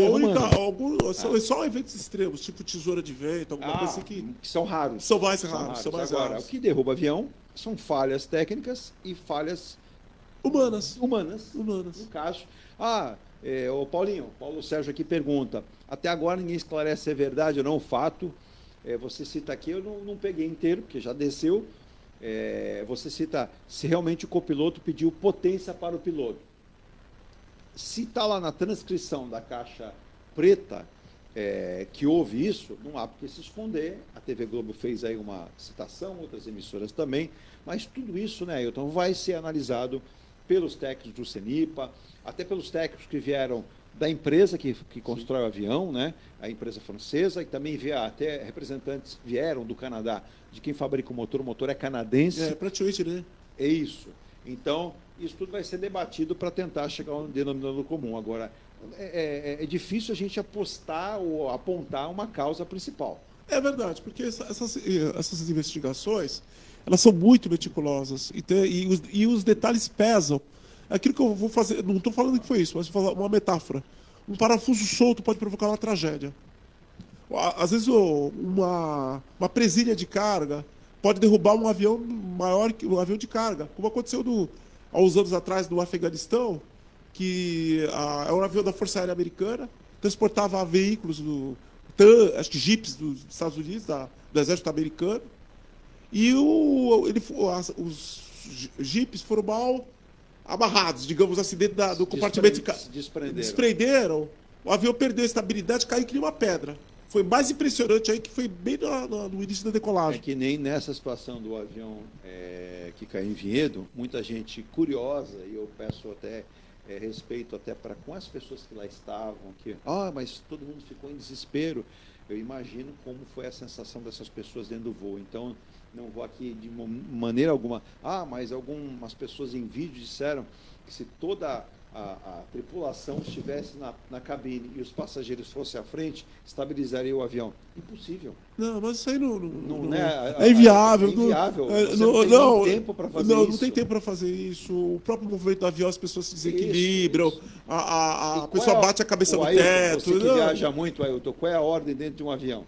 são só eventos extremos, tipo tesoura de vento, alguma coisa assim que são raros. São mais raros. Agora, o que derruba avião são falhas técnicas e falhas humanas. No caso, o Paulo Sérgio aqui pergunta, até agora ninguém esclarece se é verdade ou não o fato, você cita aqui, eu não peguei inteiro, porque já desceu, você cita se realmente o copiloto pediu potência para o piloto. Se está lá na transcrição da caixa preta, que houve isso, não há por que se esconder, a TV Globo fez aí uma citação, outras emissoras também, mas tudo isso, né, Ailton, vai ser analisado pelos técnicos do CENIPA, até pelos técnicos que vieram da empresa que constrói o avião, né? A empresa francesa, e também até representantes vieram do Canadá, de quem fabrica o motor é canadense. Praticamente, né? É isso. Então, isso tudo vai ser debatido para tentar chegar a um denominador comum. Agora, é difícil a gente apostar ou apontar uma causa principal. É verdade, porque essas investigações, elas são muito meticulosas e os detalhes pesam. Aquilo que eu vou fazer, não estou falando que foi isso, mas vou falar uma metáfora. Um parafuso solto pode provocar uma tragédia. Às vezes uma presilha de carga pode derrubar um avião maior que um avião de carga, como aconteceu há uns anos atrás no Afeganistão, que é um avião da Força Aérea Americana, transportava veículos, acho que jipes dos Estados Unidos, do Exército Americano, e os jipes foram mal amarrados, digamos assim, dentro do compartimento. Desprenderam. O avião perdeu a estabilidade, caiu que nem uma pedra. Foi mais impressionante aí, que foi bem no início da decolagem. É que nem nessa situação do avião que caiu em Vinhedo, muita gente curiosa, e eu peço até respeito até para com as pessoas que lá estavam, mas todo mundo ficou em desespero. Eu imagino como foi a sensação dessas pessoas dentro do voo. Então, não vou aqui de maneira alguma. Mas algumas pessoas em vídeo disseram que se toda a tripulação estivesse na cabine e os passageiros fossem à frente, estabilizaria o avião. Impossível. Não, mas isso aí não é inviável. É inviável. Não tem tempo para fazer isso. Não tem tempo para fazer isso. O próprio movimento do avião, as pessoas se desequilibram, a pessoa bate a cabeça no teto. Você que viaja muito, Ailton, qual é a ordem dentro de um avião?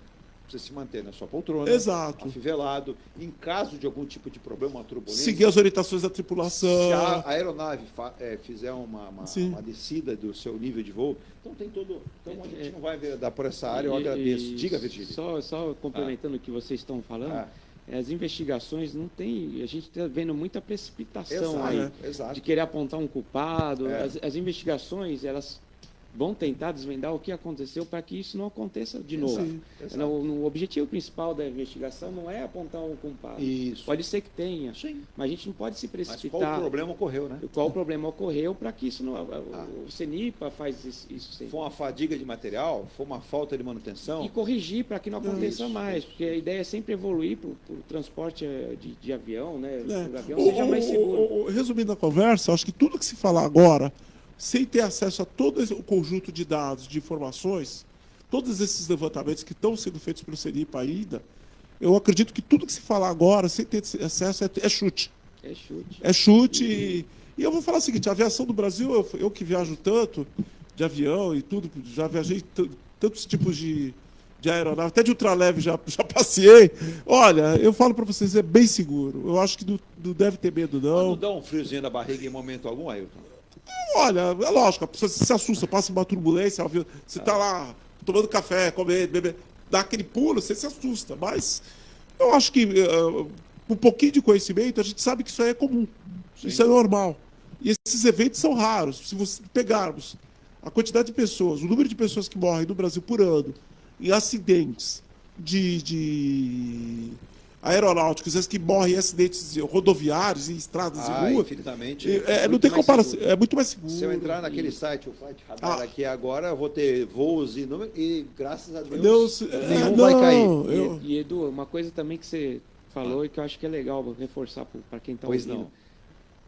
precisa se manter na sua poltrona. Exato. Afivelado. Em caso de algum tipo de problema, uma turbulência... Seguir as orientações da tripulação. Se a aeronave fizer uma descida do seu nível de voo, então tem todo... Então a gente não vai dar por essa área, eu agradeço. Diga, Virgílio. Só complementando o que vocês estão falando, as investigações não tem... A gente está vendo muita precipitação exato. De querer apontar um culpado. As investigações, elas vão tentar desvendar o que aconteceu para que isso não aconteça de novo. Exato. O objetivo principal da investigação não é apontar um culpado. Isso. Pode ser que tenha, Sim. mas a gente não pode se precipitar. Mas qual o problema ocorreu, né? Qual o problema ocorreu para que isso não... O CENIPA faz isso sempre. Foi uma fadiga de material? Foi uma falta de manutenção? E corrigir para que não aconteça mais, porque a ideia é sempre evoluir para o transporte de avião, né? O avião seja mais seguro. Resumindo a conversa, acho que tudo que se falar agora, sem ter acesso a todo o conjunto de dados, de informações, todos esses levantamentos que estão sendo feitos pelo CENIPA ainda, eu acredito que tudo que se falar agora, sem ter acesso, é chute. É chute. É chute. E eu vou falar o seguinte, a aviação do Brasil, eu que viajo tanto de avião e tudo, já viajei tantos tipos de aeronave, até de ultraleve já passeei. Olha, eu falo para vocês, é bem seguro. Eu acho que não deve ter medo, não. Não dá um friozinho na barriga em momento algum, Ailton? Olha, é lógico, a pessoa se assusta, passa uma turbulência, você está lá tomando café, comendo, bebendo, dá aquele pulo, você se assusta. Mas eu acho que um pouquinho de conhecimento, a gente sabe que isso aí é comum, isso é normal. E esses eventos são raros. Se você pegarmos a quantidade de pessoas, o número de pessoas que morrem no Brasil por ano em acidentes de aeronáuticos, as que morrem em acidentes rodoviários, em estradas e ruas, infinitamente. Não tem comparação, é muito mais seguro. Se eu entrar naquele site, o Flight Radar aqui agora, eu vou ter voos e graças a Deus, nenhum vai cair. E Edu, uma coisa também que você falou e que eu acho que é legal reforçar para quem está ouvindo. Não.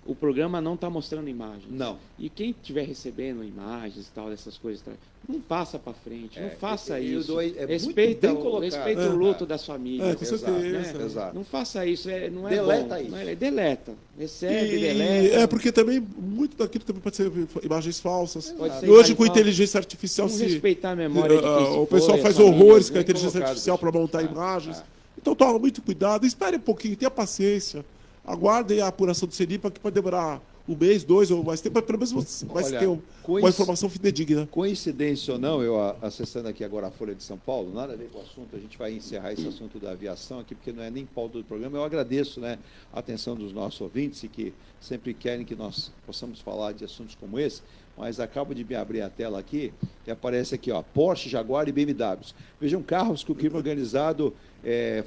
O programa não está mostrando imagens. Não. E quem estiver recebendo imagens e tal, dessas coisas, não passa para frente, não faça isso. Respeita o luto das famílias. Com certeza. Né? Exato. Não faça isso, não é deleta bom. Isso. Não é, deleta. Recebe, deleta. Porque também, muito daquilo também pode ser imagens falsas. Pode e hoje com inteligência artificial, respeitar a memória de quem o pessoal faz horrores com a inteligência artificial para montar imagens. Então toma muito cuidado, espere um pouquinho, tenha paciência. Aguardem a apuração do CENIPA, que pode demorar um mês, 2 ou mais tempo, mas pelo menos você vai ter uma informação fidedigna. Coincidência ou não, eu acessando aqui agora a Folha de São Paulo, nada a ver com o assunto, a gente vai encerrar esse assunto da aviação aqui, porque não é nem pauta do programa. Eu agradeço, né, a atenção dos nossos ouvintes, que sempre querem que nós possamos falar de assuntos como esse, mas acabo de me abrir a tela aqui e aparece aqui, Porsche, Jaguar e BMWs. Vejam, carros que o crime organizado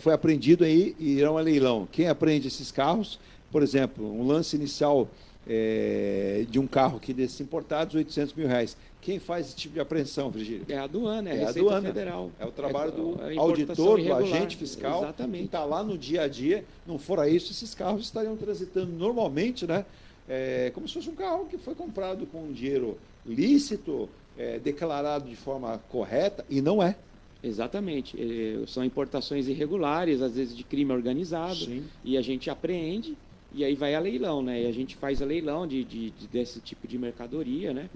foi apreendido aí e irão a leilão. Quem apreende esses carros, por exemplo, um lance inicial de um carro que desses importados, R$800 mil. Quem faz esse tipo de apreensão, Virgílio? É a aduana, é a Receita aduana Federal. É o trabalho do auditor, do agente fiscal, exatamente, que está lá no dia a dia. Não fora isso, esses carros estariam transitando normalmente, né? Como se fosse um carro que foi comprado com dinheiro lícito, declarado de forma correta, e não é. Exatamente. São importações irregulares, às vezes de crime organizado, Sim. E a gente apreende, e aí vai a leilão, né? E a gente faz a leilão desse tipo de mercadoria, né?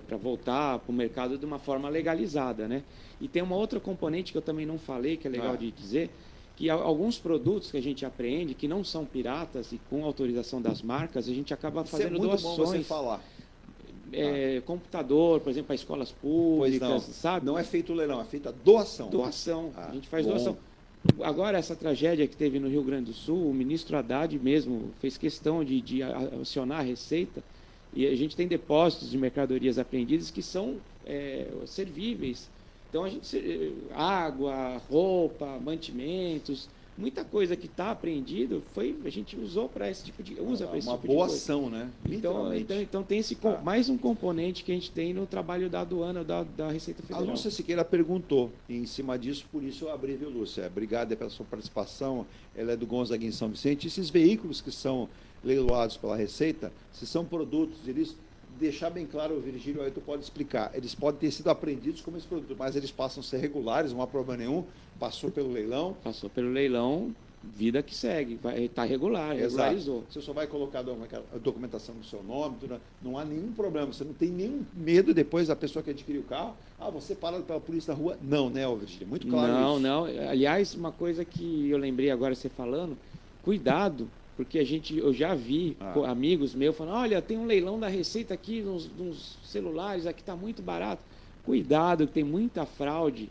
Para voltar para o mercado de uma forma legalizada, né? E tem uma outra componente que eu também não falei, que é legal de dizer, que alguns produtos que a gente apreende, que não são piratas e com autorização das marcas, a gente acaba fazendo doações. Isso é muito bom você falar. Computador, por exemplo, para escolas públicas, sabe? Não é feito leilão, é feita doação. Doação. A gente faz doação. Agora, essa tragédia que teve no Rio Grande do Sul, o ministro Haddad mesmo fez questão de acionar a Receita, e a gente tem depósitos de mercadorias apreendidas que são servíveis. Então, água, roupa, mantimentos, muita coisa que está apreendido a gente usou para esse tipo de esse tipo de coisa. Uma boa ação, né? Então tem mais um componente que a gente tem no trabalho da aduana, da Receita Federal. A Lúcia Siqueira perguntou, e em cima disso, por isso eu abri, viu, Lúcia? Obrigado pela sua participação, ela é do Gonzaga em São Vicente. Esses veículos que são leiloados pela Receita, se são produtos ilícitos, deixar bem claro, o Virgílio, aí tu pode explicar, eles podem ter sido apreendidos como esse produto, mas eles passam a ser regulares, não há problema nenhum, passou pelo leilão. Passou pelo leilão, vida que segue, está regular, regularizou. Você só vai colocar a documentação no seu nome, não há nenhum problema, você não tem nenhum medo depois da pessoa que adquiriu o carro, você parado pela polícia na rua. Não, né, Virgílio? Muito claro isso. Não. Aliás, uma coisa que eu lembrei agora você falando, cuidado, porque eu já vi amigos meus falando, olha, tem um leilão da Receita aqui, nos celulares, aqui está muito barato. Cuidado, que tem muita fraude.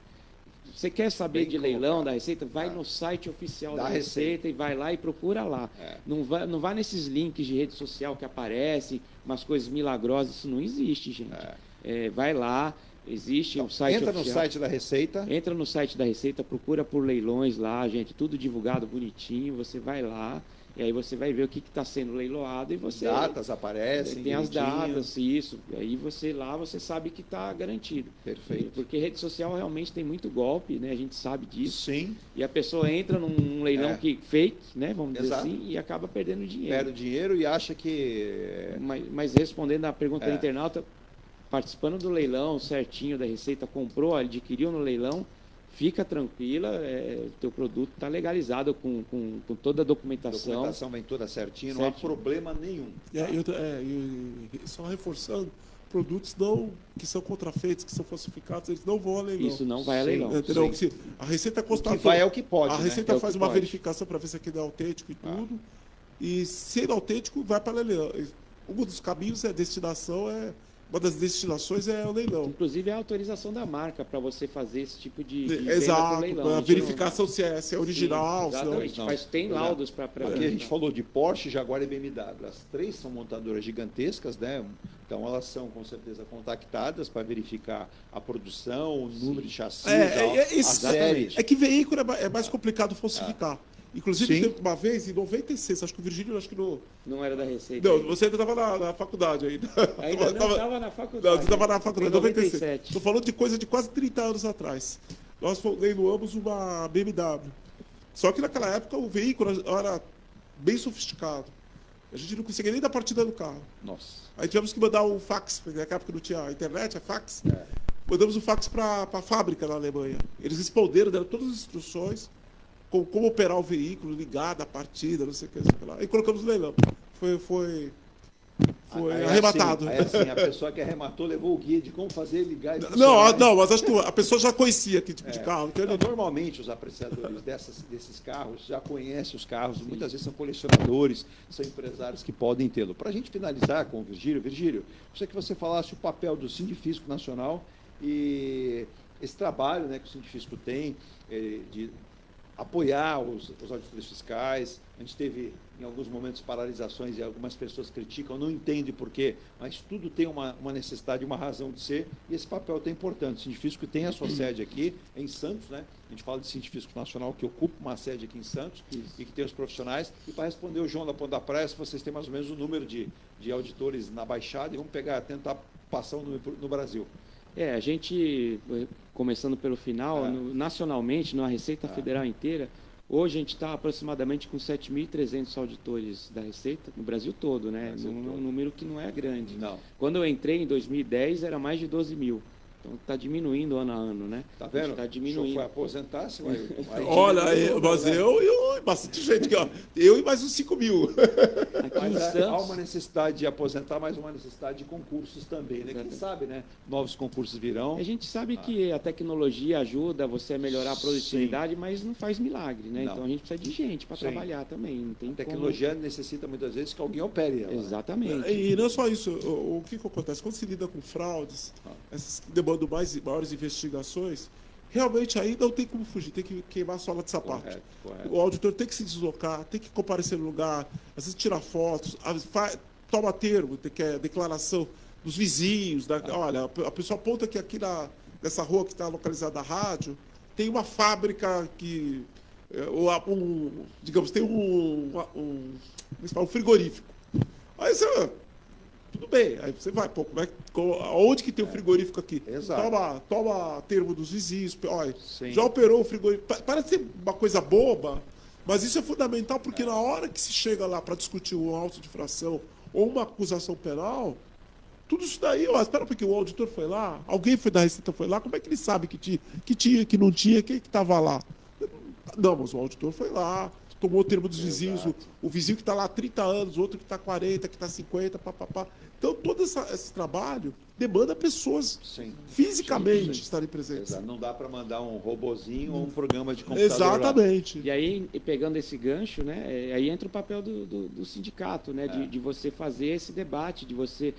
Você quer saber de leilão da Receita? Vai no site oficial da Receita e vai lá e procura lá. Não vá nesses links de rede social que aparecem, umas coisas milagrosas. Isso não existe, gente. Vai lá, existe o site oficial. Entra no site da Receita. Entra no site da Receita, procura por leilões lá, gente. Tudo divulgado bonitinho. Você vai lá. E aí você vai ver o que está sendo leiloado e você... Datas aparecem. Tem as datas, isso. E aí você sabe que está garantido. Perfeito. Porque rede social realmente tem muito golpe, né? A gente sabe disso. Sim. E a pessoa entra num leilão fake, né? Vamos dizer assim, e acaba perdendo dinheiro. Perde dinheiro e acha que... Mas respondendo à pergunta do internauta, participando do leilão certinho da Receita, comprou, adquiriu no leilão, fica tranquila, teu produto está legalizado com toda a documentação. A documentação vem toda certinha, não há problema nenhum. Só reforçando, produtos que são contrafeitos, que são falsificados, eles não vão a leilão. Isso não vai a leilão. Entendeu? A Receita constatou. O que vai é o que pode. A Receita faz uma verificação para ver se aquilo é autêntico e tudo. E sendo autêntico, vai para leilão. Um dos caminhos uma das destinações é o leilão. Inclusive, é a autorização da marca para você fazer esse tipo de Exato, leilão. A verificação se é original. Sim, exatamente. Tem laudos para... Aqui a gente falou de Porsche, Jaguar e BMW. As três são montadoras gigantescas, né? Então, elas são, com certeza, contactadas para verificar a produção, o número de chassis, a série. É que veículo é mais complicado falsificar. Inclusive, uma vez, em 96, acho que o Virgílio, não era da Receita. Não, você ainda estava na faculdade ainda. Ainda não estava na faculdade. Não, você estava na faculdade, em 97. Estou falando de coisa de quase 30 anos atrás. Nós leiloamos uma BMW. Só que naquela época o veículo era bem sofisticado. A gente não conseguia nem dar partida no carro. Nossa. Aí tivemos que mandar um fax, porque naquela época não tinha internet, fax. Mandamos um fax para a fábrica na Alemanha. Eles responderam, deram todas as instruções, como operar o veículo, ligar a partida, não sei o que, lá. E colocamos no leilão. Foi arrematado. A pessoa que arrematou levou o guia de como fazer, ligar e não, mas acho que a pessoa já conhecia que tipo de carro. Normalmente, os apreciadores desses carros já conhecem os carros, muitas vezes são colecionadores, são empresários que podem tê-lo. Para a gente finalizar com o Virgílio, gostaria que você falasse o papel do Sindifisco Nacional e esse trabalho, né, que o Sindifisco tem de apoiar os auditores fiscais. A gente teve, em alguns momentos, paralisações e algumas pessoas criticam, não entendem por quê, mas tudo tem uma necessidade, uma razão de ser, e esse papel é importante. O Sindifisco tem a sua sede aqui em Santos, né? A gente fala de Sindifisco Nacional, que ocupa uma sede aqui em Santos e que tem os profissionais. E para responder o João da Ponta da Praia, se vocês têm mais ou menos o número de auditores na Baixada, e vamos tentar passar o número no Brasil. A gente, começando pelo final, nacionalmente, na Receita Federal inteira, hoje a gente está aproximadamente com 7.300 auditores da Receita, no Brasil todo, né? Um número que não é grande. Não. Quando eu entrei em 2010, era mais de 12 mil. Então está diminuindo ano a ano, né? Tá vendo? Está diminuindo. O senhor foi aposentar, você vai... Olha, mas eu bastante gente, eu e mais uns 5 mil. Aqui em Santos, há uma necessidade de aposentar, mas uma necessidade de concursos também, né? Quem sabe, né? Novos concursos virão. A gente sabe que a tecnologia ajuda você a melhorar a produtividade, mas não faz milagre, né? Não. Então a gente precisa de gente para trabalhar também. Não tem a tecnologia necessita muitas vezes que alguém opere ela. Exatamente. E não só isso, o que acontece? Quando se lida com fraudes, essas que demandam maiores investigações, realmente aí não tem como fugir, tem que queimar a sola de sapato. Correto. O auditor tem que se deslocar, tem que comparecer no lugar, às vezes tirar fotos, toma termo, que é a declaração dos vizinhos. Olha, a pessoa aponta que aqui nessa rua que está localizada a rádio, tem uma fábrica que, digamos, tem um frigorífico. Aí você... Tudo bem, aí você vai, onde que tem o frigorífico aqui? Exato. Toma termo dos vizinhos, olha, já operou o frigorífico. Parece ser uma coisa boba, mas isso é fundamental, porque na hora que se chega lá para discutir uma auto de infração ou uma acusação penal, tudo isso daí, espera porque o auditor foi lá, alguém foi da Receita foi lá, como é que ele sabe que tinha, que não tinha, quem que estava lá? Não, mas o auditor foi lá, tomou o termo dos vizinhos, o vizinho que está lá há 30 anos, o outro que está 40, que está 50, papapá. Então, todo esse trabalho demanda pessoas fisicamente estarem presentes. Exato. Não dá para mandar um robozinho ou um programa de computador. Exatamente. Lá. E aí, pegando esse gancho, né, aí entra o papel do sindicato, né, de você fazer esse debate, de você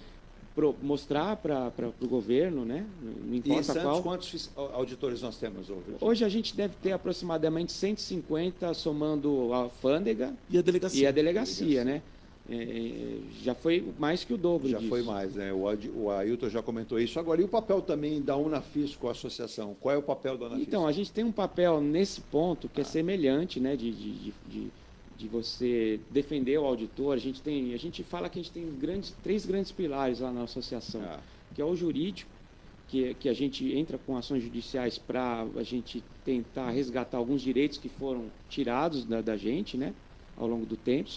mostrar para o governo, né, não importa e Santos, qual. Quantos auditores nós temos hoje? Hoje a gente deve ter aproximadamente 150, somando a alfândega e a delegacia, né? Já foi mais que o dobro já disso. Foi mais, né? O Ailton já comentou isso. Agora, e o papel também da Unafisco, a associação? Qual é o papel da Unafisco? Então, a gente tem um papel nesse ponto que é semelhante, né? De você defender o auditor. A gente fala que a gente tem três grandes pilares lá na associação, que é o jurídico, que a gente entra com ações judiciais para a gente tentar resgatar alguns direitos que foram tirados da gente, né? Ao longo do tempo.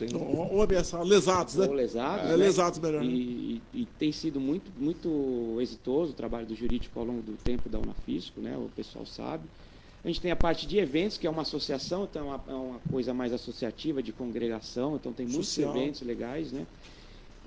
Ou ameaçar, lesados, né? Ou lesados, né? Lesados melhor. E tem sido muito exitoso o trabalho do jurídico ao longo do tempo da Unafisco, né? O pessoal sabe. A gente tem a parte de eventos, que é uma associação, então é uma coisa mais associativa, de congregação, então tem muitos eventos legais, né?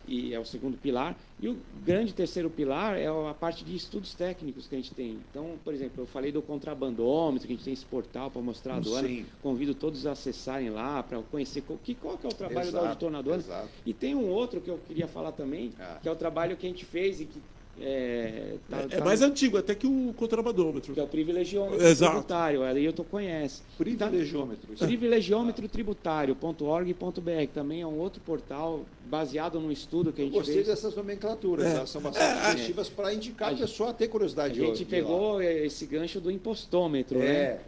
E é o segundo pilar. E o grande terceiro pilar é a parte de estudos técnicos que a gente tem. Então, por exemplo, eu falei do contrabandômetro, que a gente tem esse portal para mostrar a aduana. Convido todos a acessarem lá para conhecer qual que é o trabalho do auditor na aduana. E tem um outro que eu queria falar também, que é o trabalho que a gente fez e que é mais antigo até que o contrabandômetro. Que é o privilegiômetro tributário, aí tu conhece. Privilegiômetro. Privilegiômetrotributário.org.br, também é um outro portal baseado num estudo que a gente fez. Gostei dessas nomenclaturas, elas são bastante objetivas para indicar a pessoa a ter curiosidade. A gente pegou esse gancho do impostômetro, né?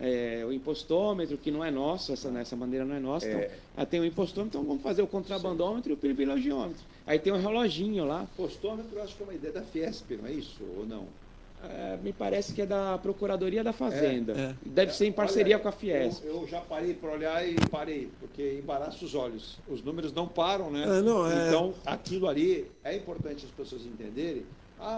O impostômetro, que não é nosso, essa bandeira não é nossa, então tem o impostômetro, então vamos fazer o contrabandômetro e o privilegiômetro. Aí tem um reloginho lá. Impostômetro, eu acho que é uma ideia da Fiesp, não é isso? Ou não? Me parece que é da Procuradoria da Fazenda. Deve ser em parceria com a Fiesp. Eu já parei para olhar e parei, porque embaraça os olhos. Os números não param, né? Então, aquilo ali é importante as pessoas entenderem.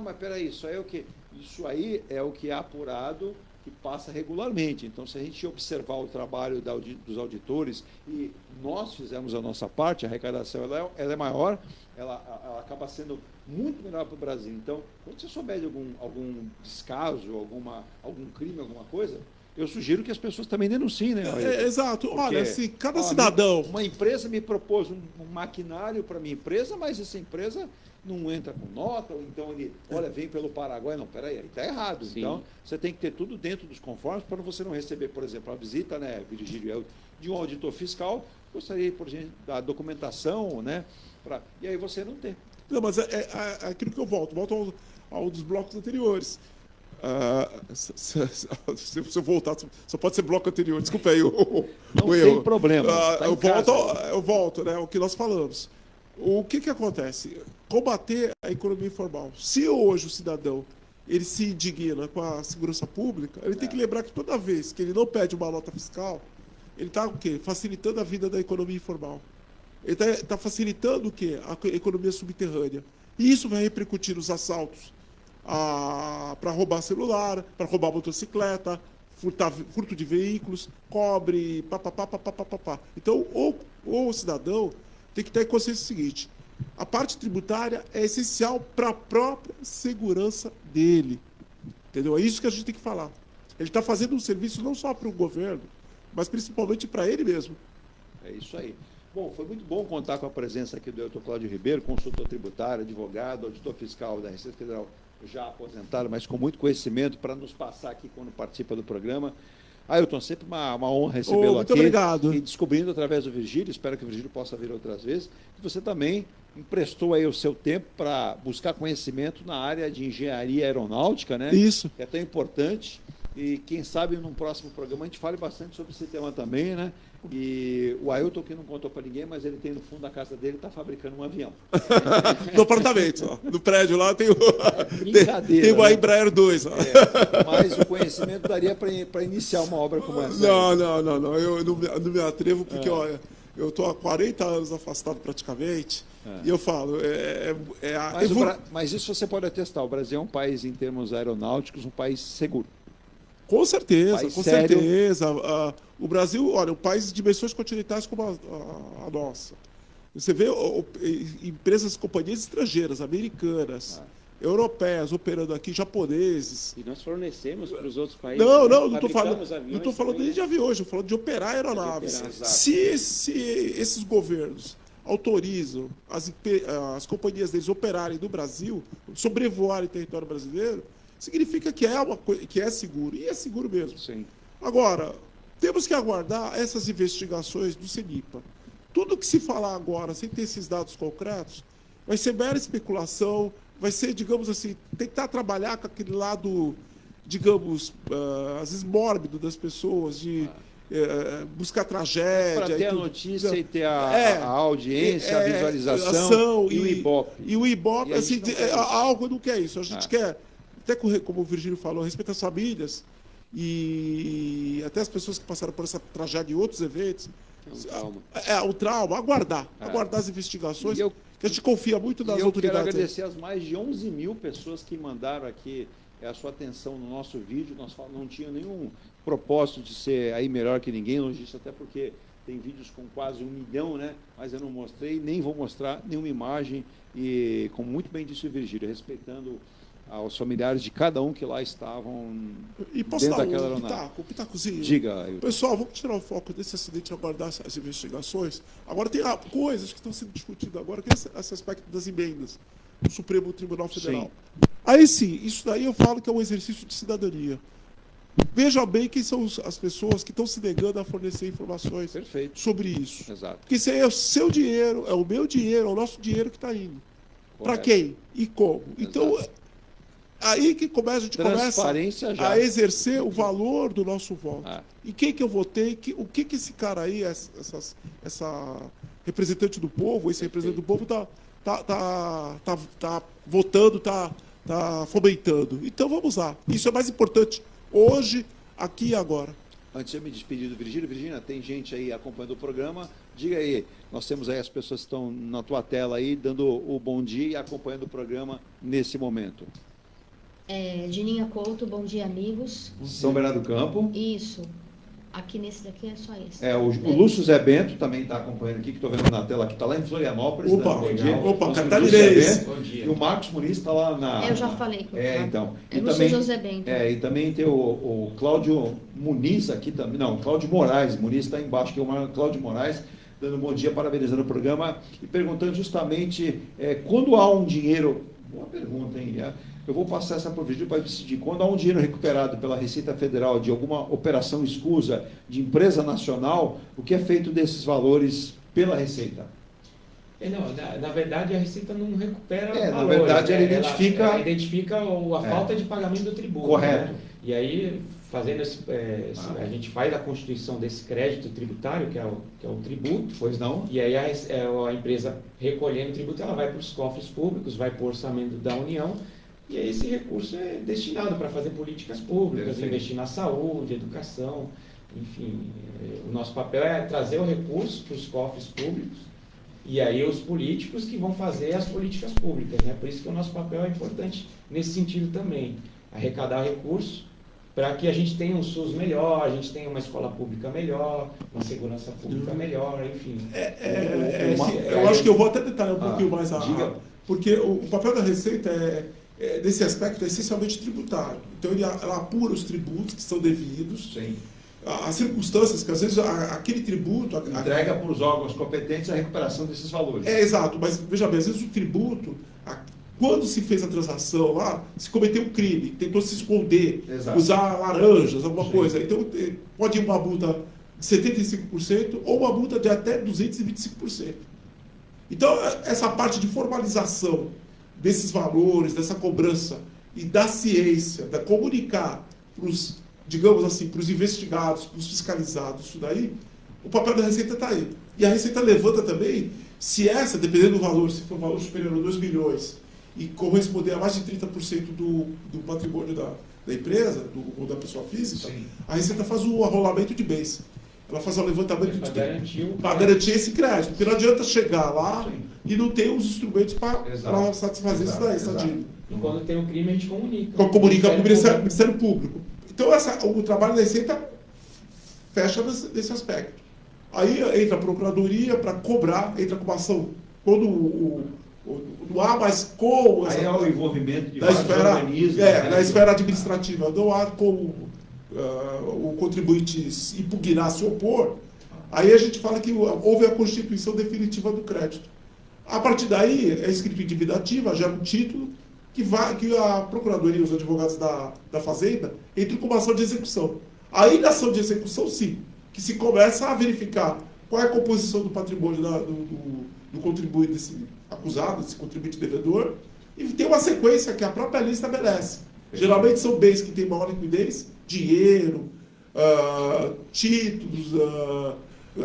Mas peraí, isso aí é o quê? Isso aí é o que é apurado, que passa regularmente. Então, se a gente observar o trabalho dos auditores e nós fizemos a nossa parte, a arrecadação ela é maior, ela acaba sendo muito melhor para o Brasil. Então, quando você souber de algum descaso, algum crime, alguma coisa, eu sugiro que as pessoas também denunciem, né? Exato. Porque, olha, se cada cidadão... Uma empresa me propôs um maquinário para minha empresa, mas essa empresa não entra com nota, ou então ele, vem pelo Paraguai. Não, peraí, está errado. Sim. Então, você tem que ter tudo dentro dos conformes para você não receber, por exemplo, a visita, né, Virgílio, de um auditor fiscal, gostaria, por exemplo, da documentação, né? E aí você não tem. Não, mas é aquilo que eu volto ao dos blocos anteriores. Se você voltar, só pode ser bloco anterior, desculpa aí. Não tem problema. Eu volto, né? O que nós falamos. O que acontece? Combater a economia informal. Se hoje o cidadão ele se indigna com a segurança pública, ele tem que lembrar que toda vez que ele não pede uma nota fiscal, ele está o quê? Facilitando a vida da economia informal. Ele está facilitando o quê? A economia subterrânea. E isso vai repercutir nos assaltos para roubar celular, para roubar motocicleta, furto de veículos, cobre, papapá. Então, o cidadão tem que ter consciência do seguinte: a parte tributária é essencial para a própria segurança dele. Entendeu? É isso que a gente tem que falar. Ele está fazendo um serviço não só para o governo, mas principalmente para ele mesmo. É isso aí. Bom, foi muito bom contar com a presença aqui do Ailton Cláudio Ribeiro, consultor tributário, advogado, auditor fiscal da Receita Federal, já aposentado, mas com muito conhecimento para nos passar aqui quando participa do programa. Ailton, sempre uma honra recebê-lo aqui. Muito obrigado. E descobrindo através do Virgílio, espero que o Virgílio possa vir outras vezes, que você também emprestou aí o seu tempo para buscar conhecimento na área de engenharia aeronáutica, né? Isso. Que é tão importante. E quem sabe num próximo programa a gente fale bastante sobre esse tema também, né? E o Ailton, que não contou para ninguém, mas ele tem no fundo da casa dele, está fabricando um avião. No apartamento, ó. No prédio lá tem brincadeira, tem uma Embraer 2. Ó. Mas o conhecimento daria para iniciar uma obra como essa. Não. Eu não me atrevo porque, olha, eu estou há 40 anos afastado praticamente. E eu falo, mas isso você pode atestar. O Brasil é um país, em termos aeronáuticos, um país seguro. Com certeza, País com sério. certeza. O Brasil, olha, um país de dimensões continentais como a nossa. Você vê empresas, companhias estrangeiras, americanas, europeias operando aqui, japoneses. E nós fornecemos para os outros países. Não Fabricamos estou falando nem de aviões, estou falando de operar aeronaves. Se esses governos autorizam as companhias deles operarem no Brasil, sobrevoarem o território brasileiro, significa que é seguro. E é seguro mesmo. Sim. Agora, temos que aguardar essas investigações do CENIPA. Tudo que se falar agora, sem ter esses dados concretos, vai ser mera especulação, vai ser, digamos assim, tentar trabalhar com aquele lado, digamos, às vezes mórbido das pessoas, de buscar tragédia. Para ter a notícia e ter a audiência, a visualização e o Ibope. E o Ibope, assim, algo não quer isso. A gente quer, até como o Virgílio falou, respeito às famílias e até as pessoas que passaram por essa tragédia em outros eventos. O trauma, aguardar as investigações, que a gente confia muito nas autoridades. Eu quero agradecer as mais de 11 mil pessoas que mandaram aqui a sua atenção no nosso vídeo. Nós não tinha nenhum propósito de ser aí melhor que ninguém, logista, até porque tem vídeos com quase 1 milhão, né? Mas eu não mostrei, nem vou mostrar nenhuma imagem. E, como muito bem disse o Virgílio, respeitando aos familiares de cada um que lá estavam dentro daquela aeronave. Um pitacozinho. Diga. Pessoal, vamos tirar o foco desse acidente e aguardar as investigações. Agora tem coisas que estão sendo discutidas agora, que é esse aspecto das emendas do Supremo Tribunal Federal. Sim. Aí sim, isso daí eu falo que é um exercício de cidadania. Veja bem quem são as pessoas que estão se negando a fornecer informações sobre isso. Exato. Porque isso aí é o seu dinheiro, é o meu dinheiro, é o nosso dinheiro que está indo. Para quem e como. Então, aí que a gente começa a exercer o valor do nosso voto. E quem que eu votei, o que esse cara aí, essa representante do povo, esse representante do povo tá votando, está fomentando. Então vamos lá. Isso é mais importante hoje, aqui e agora. Antes de eu me despedir do Virgílio, Virgínia, tem gente aí acompanhando o programa. Diga aí, nós temos aí as pessoas que estão na tua tela aí, dando o bom dia e acompanhando o programa nesse momento. Dininha Couto, bom dia, amigos. São Bernardo do Campo. Isso. Aqui nesse daqui é só esse. O Lúcio Zé Bento também está acompanhando aqui, que estou vendo na tela, que está lá em Florianópolis. Opa, catarinense. E o Marcos Muniz está lá na... Eu já falei com ele. Então. É Lúcio José Bento. E também tem o Cláudio Muniz aqui também. Não, Cláudio Moraes. Muniz está embaixo, que é o Cláudio Moraes, dando um bom dia, parabenizando o programa e perguntando justamente quando há um dinheiro... Boa pergunta, hein? Eu vou passar essa para o Virgílio para decidir. Quando há um dinheiro recuperado pela Receita Federal de alguma operação escusa de empresa nacional, o que é feito desses valores pela Receita? Na verdade, a Receita não recupera valores. Na verdade, ela identifica... Ela identifica a falta de pagamento do tributo. Correto. Né? E aí, fazendo a gente faz a constituição desse crédito tributário, que é o tributo. Pois não. E aí a empresa recolhendo o tributo, ela vai para os cofres públicos, vai para o orçamento da União, e aí esse recurso é destinado para fazer políticas públicas, investir na saúde, educação, enfim. O nosso papel é trazer o recurso para os cofres públicos, e aí os políticos que vão fazer as políticas públicas, né? Por isso que o nosso papel é importante nesse sentido também, arrecadar recursos para que a gente tenha um SUS melhor, a gente tenha uma escola pública melhor, uma segurança pública melhor, enfim. Eu acho que eu vou até detalhar um pouquinho mais porque o papel da Receita nesse aspecto é essencialmente tributário. Então ela apura os tributos que são devidos. Sim. As circunstâncias que às vezes aquele tributo... Entrega para os órgãos competentes a recuperação desses valores. Exato, mas veja bem, às vezes o tributo, quando se fez a transação lá, se cometeu um crime, tentou se esconder, usar laranjas, alguma coisa. Então pode ir uma multa de 75% ou uma multa de até 225%. Então essa parte de formalização desses valores, dessa cobrança e da ciência, da comunicar para os, digamos assim, para os investigados, para os fiscalizados, isso daí, o papel da Receita está aí. E a Receita levanta também, se dependendo do valor, se for um valor superior a 2 milhões e corresponder a mais de 30% do patrimônio da empresa, ou da pessoa física, a Receita faz o arrolamento de bens. Ela faz o levantamento para garantir esse crédito. Porque não adianta chegar lá e não ter os instrumentos para satisfazer isso daí, essa dívida. E quando tem um crime, a gente comunica. Comunica com o Ministério Público. Então, o trabalho da Receita fecha nesse aspecto. Aí entra a Procuradoria para cobrar, entra com uma ação, quando não há mais como... Aí é o envolvimento de da vários esfera, organismos. Né? na esfera administrativa, não há como o contribuinte impugnar, se opor, aí a gente fala que houve a constituição definitiva do crédito. A partir daí, é escrito em dívida ativa, gera um título, que a Procuradoria e os advogados da Fazenda entram com uma ação de execução. Aí, na ação de execução, sim, que se começa a verificar qual é a composição do patrimônio do contribuinte, desse acusado, desse contribuinte devedor, e tem uma sequência que a própria lei estabelece. Geralmente são bens que têm maior liquidez, dinheiro, títulos,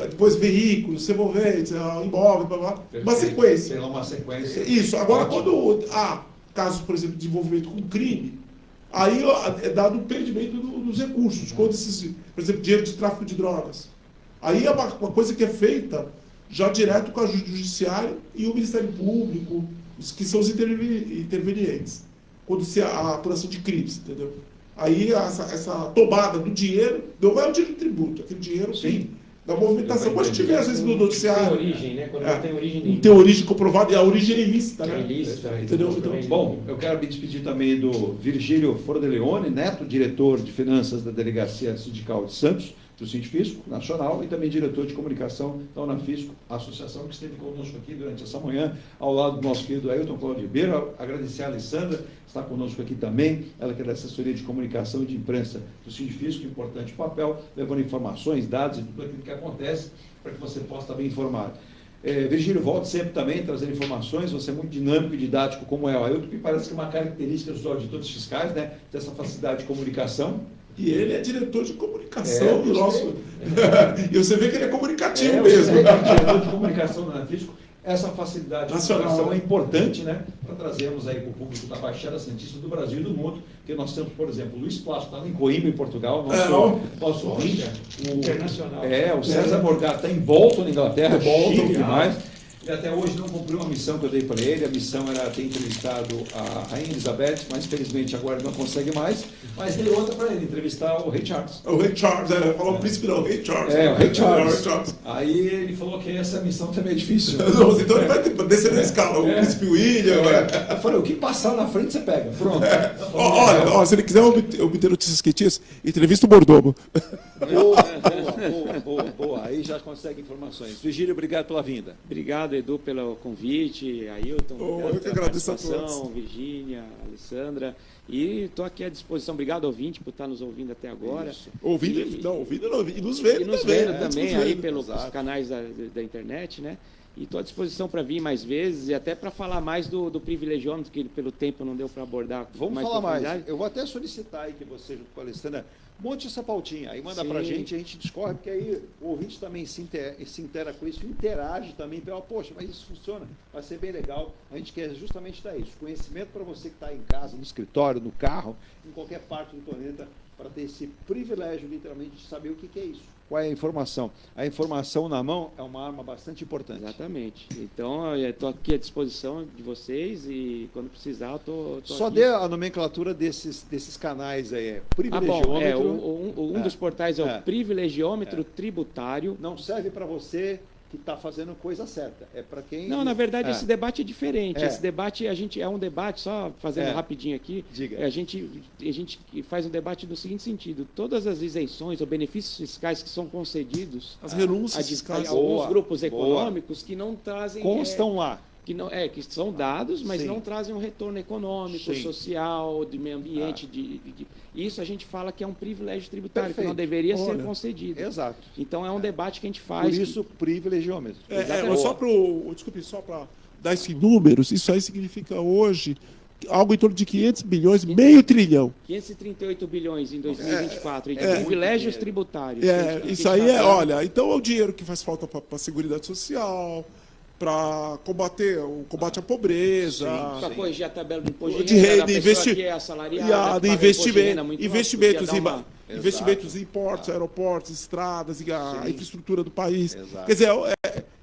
depois veículos, semoventes, imóveis, blá, blá, uma sequência. Tem uma sequência. Isso. Agora, quando há casos, por exemplo, de envolvimento com crime, aí é dado o perdimento dos recursos. Quando por exemplo, dinheiro de tráfico de drogas. Aí é uma coisa que é feita já direto com a Judiciário e o Ministério Público, que são os intervenientes, quando se a apuração de crimes, entendeu? Aí essa tomada do dinheiro, não é o dinheiro de tributo, aquele dinheiro, sim, da movimentação. Quando a gente vê, às vezes, no noticiário... Tem origem, né? Quando não tem origem nenhuma. Não tem origem comprovada, e a origem é ilícita, né? É ilícita. Entendeu? Então, bom, eu quero me despedir também do Virgílio Frodeleone, neto, diretor de finanças da Delegacia Sindical de Santos, do Sindifisco Nacional, e também diretor de comunicação da Unafisco, a associação que esteve conosco aqui durante essa manhã, ao lado do nosso querido Ailton Cláudio Ribeiro. Agradecer a Alessandra, que está conosco aqui também, ela que é da assessoria de comunicação e de imprensa do Sindifisco, importante papel, levando informações, dados e tudo aquilo que acontece, para que você possa estar bem informado. Virgílio, volte sempre também trazendo informações, você é muito dinâmico e didático como é o Ailton, que parece que é uma característica dos auditores fiscais, né, dessa facilidade de comunicação. E ele é diretor de comunicação do nosso... E você vê que ele é comunicativo mesmo. Ele é diretor de comunicação do Unafisco. Essa facilidade de comunicação é importante, né, para trazermos aí para o público da Baixada Santista do Brasil e do mundo, porque nós temos, por exemplo, o Luiz Plácido está em Coimbra, em Portugal, nosso ouvinte, internacional. O César Morgado está em Bolton, na Inglaterra, chique demais. Ele até hoje não cumpriu uma missão que eu dei para ele. A missão era ter entrevistado a Rainha Elizabeth, mas infelizmente agora ele não consegue mais. Mas dei outra para ele, entrevistar o Rei Charles. O Rei Charles, falou o príncipe não, o Rei Charles. O Rei Charles. Aí ele falou que essa missão também é difícil. Não, então ele vai descer na escala, o príncipe William. Eu falei, o que passar na frente você pega. Pronto. Olha, se ele quiser obter notícias quentinhas, entrevista o Mordomo. Boa. Aí já consegue informações. Virgílio, obrigado pela vinda. Obrigado, Edu, pelo convite. Ailton, eu que agradeço a todos. Virgínia, Alessandra. E estou aqui à disposição. Obrigado, ouvinte, por estar nos ouvindo até agora. Ouvindo e nos vendo e nos vendo também aí pelos canais da internet, né? E estou à disposição para vir mais vezes e até para falar mais do privilegiômetro, que pelo tempo não deu para abordar. Vamos falar mais. Eu vou até solicitar aí que você, junto com a Alessandra, monte essa pautinha, aí manda para a gente discorre, porque aí o ouvinte também se intera com isso, interage também, poxa, mas isso funciona, vai ser bem legal. A gente quer justamente dar isso, conhecimento para você que está em casa, no escritório, no carro, em qualquer parte do planeta, para ter esse privilégio, literalmente, de saber o que é isso. Qual é a informação? A informação na mão é uma arma bastante importante. Exatamente. Então, eu estou aqui à disposição de vocês e quando precisar, eu estou Só aqui. dê a nomenclatura desses canais aí. Privilegiômetro. Um dos portais é o Privilegiômetro Tributário. Não serve para você que está fazendo coisa certa. É para quem... Não, na verdade, esse debate é diferente. Esse debate, é um debate, só fazendo rapidinho aqui, Diga. A gente faz um debate do seguinte sentido: todas as isenções ou benefícios fiscais que são concedidos as renúncias fiscais, alguns grupos econômicos que não trazem... Constam lá. Que são dados, mas não trazem um retorno econômico, social, de meio ambiente. Isso a gente fala que é um privilégio tributário, que não deveria ser concedido. Exato. Então é um debate que a gente faz. Por isso, privilegiômetro. Só para dar esses números, isso aí significa hoje algo em torno de 500 bilhões, meio trilhão. 538 bilhões em 2024, de privilégios tributários. Isso aí então é o dinheiro que faz falta para a Seguridade Social, para combater o combate à pobreza, para corrigir a tabela do imposto de renda, investimentos em portos, aeroportos, estradas, a infraestrutura do país. Exato. Quer dizer,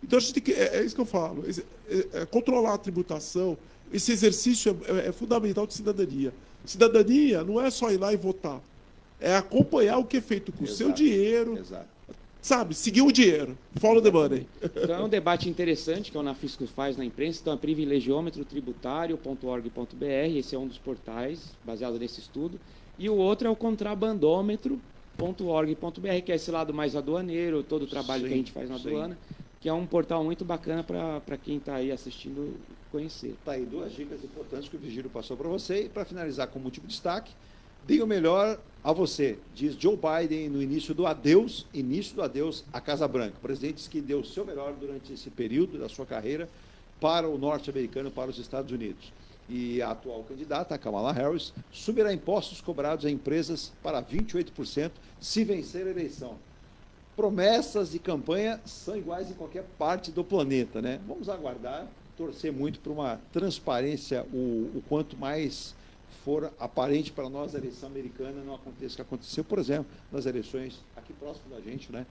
então a gente tem que, é isso que eu falo, controlar a tributação. Esse exercício é fundamental de cidadania. Cidadania não é só ir lá e votar. É acompanhar o que é feito com o seu dinheiro. Exato. Sabe, seguir o dinheiro. Follow the money. Então é um debate interessante que a Unafisco faz na imprensa. Então é privilegiômetro-tributário.org.br, esse é um dos portais baseado nesse estudo. E o outro é o contrabandômetro.org.br, que é esse lado mais aduaneiro, todo o trabalho que a gente faz na aduana, que é um portal muito bacana para quem está aí assistindo conhecer. Tá aí 2 dicas importantes que o Virgílio passou para você. E para finalizar com múltiplo destaque, dê o melhor a você, diz Joe Biden no início do adeus à Casa Branca. O presidente disse que deu o seu melhor durante esse período da sua carreira para o norte-americano, para os Estados Unidos. E a atual candidata, a Kamala Harris, subirá impostos cobrados a empresas para 28% se vencer a eleição. Promessas de campanha são iguais em qualquer parte do planeta, né? Vamos aguardar, torcer muito para uma transparência o quanto mais for aparente para nós a eleição americana não aconteça o que aconteceu, por exemplo, nas eleições aqui próximo da gente, né,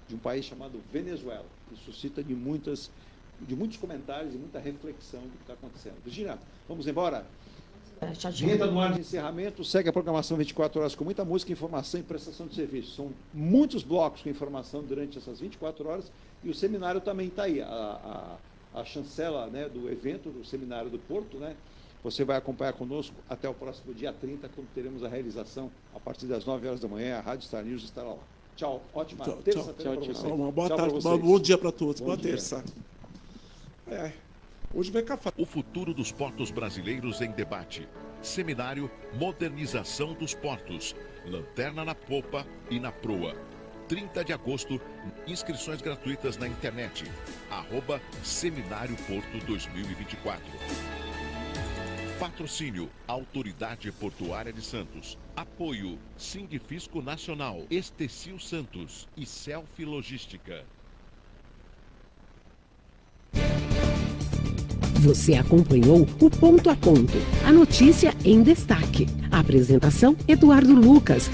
de um país chamado Venezuela, que suscita de muitos comentários e muita reflexão do que está acontecendo. Virgínia, vamos embora? Vinheta no ar de encerramento, segue a programação 24 horas com muita música, informação e prestação de serviço. São muitos blocos com informação durante essas 24 horas e o seminário também está aí. A chancela, né, do evento, do seminário do Porto, né? Você vai acompanhar conosco até o próximo dia 30, quando teremos a realização a partir das 9 horas da manhã. A Rádio Star News estará lá. Tchau, ótima terça-feira para vocês. Uma boa tarde, um bom dia para todos. Boa terça. Hoje vai café. O futuro dos portos brasileiros em debate. Seminário Modernização dos Portos. Lanterna na popa e na proa. 30 de agosto, inscrições gratuitas na internet. @Seminário Porto 2024. Patrocínio, Autoridade Portuária de Santos. Apoio, Sindifisco Nacional, Estecil Santos e Selfie Logística. Você acompanhou o Ponto a Ponto, a notícia em destaque. A apresentação, Eduardo Lucas.